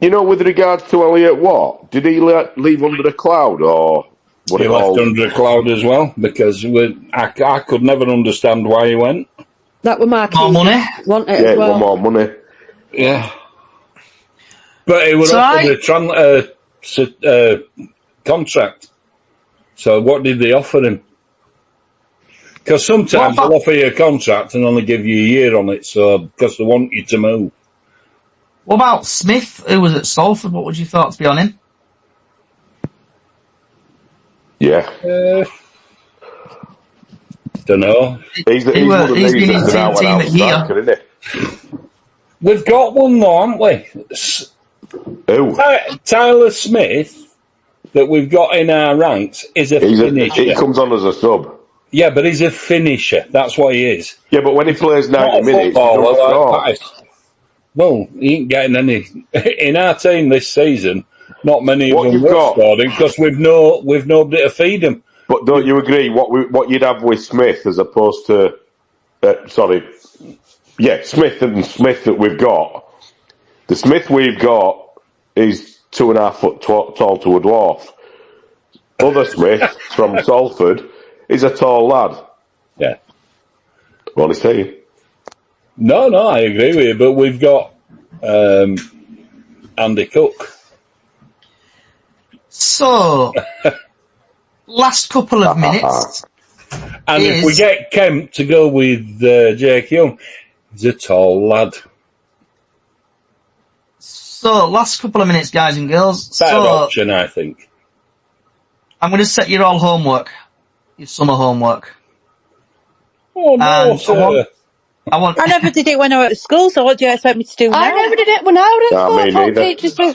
You know, with regards to Elliot Watt, did he leave under a cloud or... He left under a cloud as well because I could never understand why he went. That were my key. More money? Want it as well. More money. Yeah. But he was offered a contract. So what did they offer him? Because sometimes they'll offer you a contract and only give you a year on it, so because they want you to move. What about Smith, who was at Salford? What would your thoughts be on him? Yeah. Don't know. He's been in the team at here. We've got one though, haven't we? Who? Tyler Smith, that we've got in our ranks, is a finisher. He comes on as a sub. Yeah, but he's a finisher. That's what he is. Yeah, but when he plays 90 minutes, well, he ain't getting any. In our team this season, not many of What them you've were got- scoring because we've nobody to feed them. But don't you agree? What you'd have with Smith as opposed to, Smith and Smith that we've got. The Smith we've got is 2.5 foot tall to a dwarf. Other Smith from Salford is a tall lad. Yeah. What is he? No, I agree with you, but we've got Andy Cook. So, last couple of minutes. And if we get Kemp to go with Jake Young, he's a tall lad. So, last couple of minutes, guys and girls. Better So, option, I think. I'm going to set your all homework. Your summer homework. Oh, no, And sir. I never did it when I was at school, so what do you expect me to do now? I never did it when I was at Nah, school. me I thought neither. teachers do.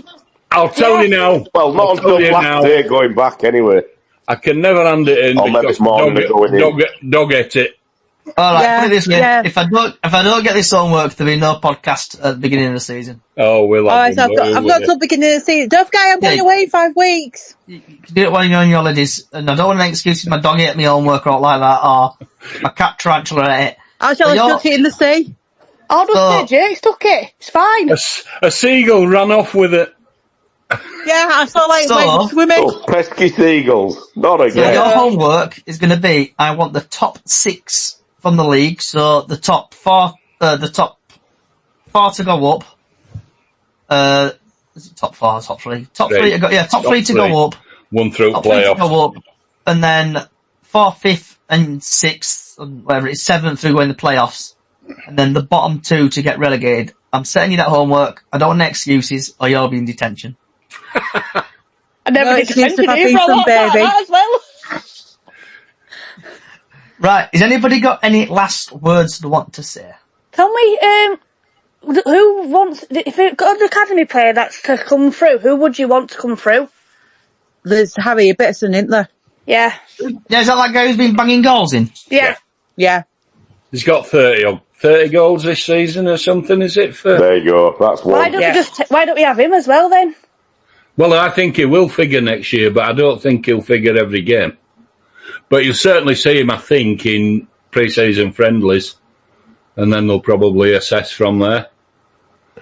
I'll tell you now. Well, not I'll tell until you last now. day going back anyway. I can never hand it in Or maybe because morning of going in. dog ate it. Alright, Yeah, put it this way. yeah. If I don't get this homework, there'll be no podcast at the beginning of the season. Oh, we'll have Alright, so I've got till the beginning of the season. Don't forget, I'm going Yeah. away in 5 weeks. You can do it while you're on your holidays. And I don't want to make excuses. My dog ate my homework or like that, or my cat tarantula ate it. I shall But have stuck it in the sea. I'll just say, Jake, stuck it. It's fine. A seagull ran off with it. Yeah, I saw like So- went swimming. Oh, pesky seagulls. Not So again. your homework is going to be, I want the top 6 from the league. So the top 4 to go up. Is it top 4 or top 3? Top 3 to go, yeah, top 3 to go up. One through Top 3 to playoff. go up. And then 4th, 5th and 6th, and whatever it is, 7th who go in the playoffs. And then the bottom 2 to get relegated. I'm setting you that homework. I don't want any excuses or you'll be in detention. I never No did excuse if detention I've either. been I some like that baby. as well. Right, has anybody got any last words they want to say? Tell me, who wants, if you've got an academy player that's to come through, who would you want to come through? There's Harry Bitterson, isn't there? Yeah. Yeah, is that guy who's been banging goals in? Yeah. Yeah. He's got 30 goals this season or something, is it? There you go. That's one. Why don't we have him as well then? Well, I think he will figure next year, but I don't think he'll figure every game. But you'll certainly see him, I think, in pre-season friendlies, and then they'll probably assess from there.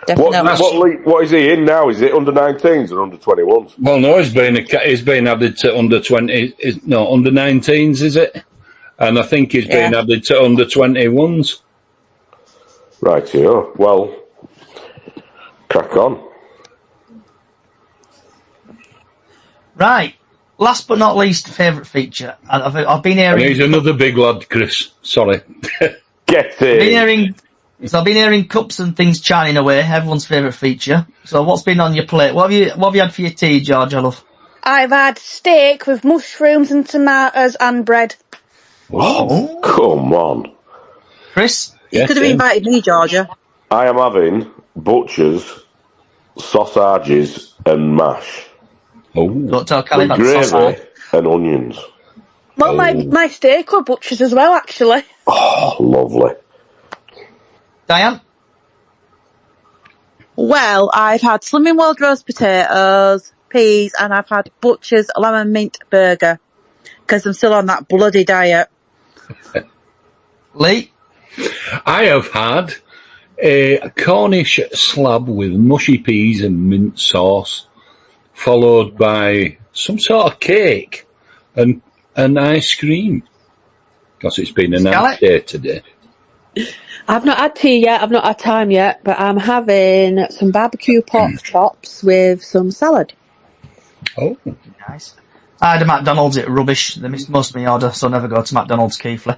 Definitely. What is he in now? Is it under 19s or under 21s? Well, no, he's been added to under 20, under 19s, is it? And I think he's been added to under 21s. Right, yeah. Well, crack on. Right. Last but not least, favourite feature. I've been And hearing. he's another big lad, Chris. Sorry. Get in. I've been hearing cups and things churning away. Everyone's favourite feature. So, what's been on your plate? What have you had for your tea, George? I love. I've had steak with mushrooms and tomatoes and bread. Oh, come on. Chris? You could have invited me, Georgia. I am having butchers, sausages, and mash. Oh. Don't tell Callie With about the sausage. gravy and onions. Well, my steak were butchers as well, actually. Oh, lovely. Diane? Well, I've had Slimming World roast potatoes, peas, and I've had Butcher's lemon mint burger. Because I'm still on that bloody diet. Lee? I have had a Cornish slab with mushy peas and mint sauce, followed by some sort of cake and ice cream. Because it's been a nice day today. I've not had tea yet, I've not had time yet, but I'm having some barbecue pork chops with some salad. Oh. Nice. I had a McDonald's, it rubbish. They missed most of my order, so never go to McDonald's, Keithley.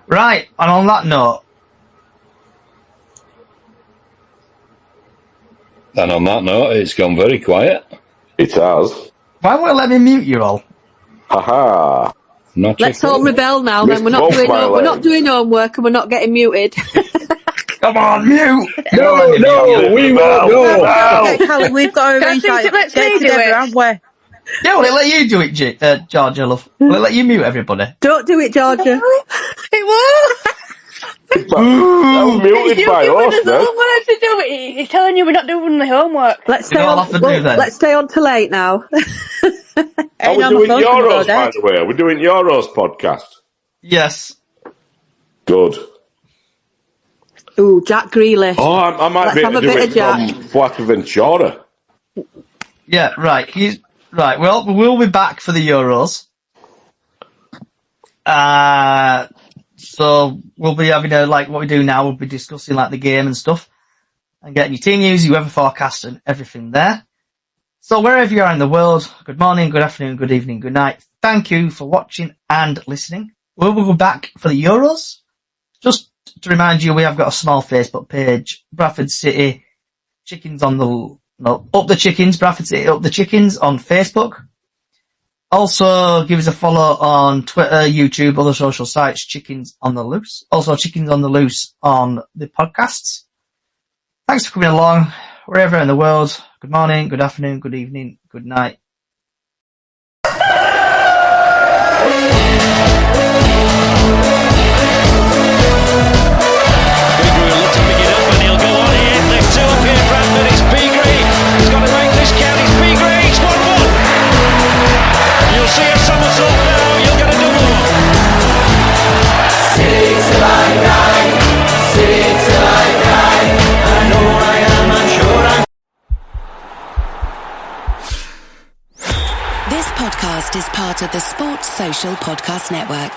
Right, and on that note. And on that note, it's gone very quiet. It has. Why won't you let me mute you all? Ha-ha. Not Let's all rebel now then. We're not doing homework and we're not getting muted. Come on, mute! No, we won't go. Okay, Callie, we've got to arrange that let's get redo together, it. haven't we? Yeah, will it let you do it, Georgia, love? Will it let you mute everybody? Don't do it, Georgia. It will. I'm muted by us, then. What to do it? He's telling you we're not doing the homework. Let's You stay don't on. have to do that. Let's stay on till 8 now. Are we doing Euros, by the way? Are we doing Euros podcast? Yes. Good. Ooh, Jack Grealish. Oh, I might Let's be have able a to do bit it of Jack. from Fuerteventura. Yeah, right. Right, well, we'll be back for the Euros. So we'll be having like what we do now, we'll be discussing like the game and stuff. And getting your team news, your weather forecast and everything there. So wherever you are in the world, good morning, good afternoon, good evening, good night. Thank you for watching and listening. We'll be back for the Euros. Just to remind you, we have got a small Facebook page, Bradford City Chickens on the... No, Up the Chickens, Bradford City Up the Chickens on Facebook. Also, give us a follow on Twitter, YouTube, other social sites, Chickens on the Loose. Also, Chickens on the Loose on the podcasts. Thanks for coming along, wherever in the world. Good morning, good afternoon, good evening, good night. This podcast is part of the Sports Social Podcast Network.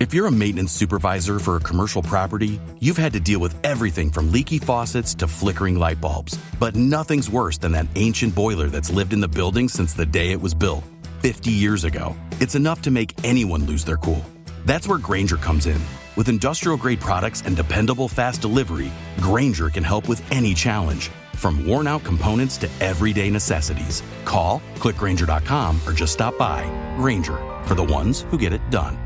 If you're a maintenance supervisor for a commercial property, you've had to deal with everything from leaky faucets to flickering light bulbs. But nothing's worse than that ancient boiler that's lived in the building since the day it was built, 50 years ago. It's enough to make anyone lose their cool. That's where Grainger comes in. With industrial-grade products and dependable fast delivery, Grainger can help with any challenge, from worn-out components to everyday necessities. Call, click Grainger.com, or just stop by. Grainger, for the ones who get it done.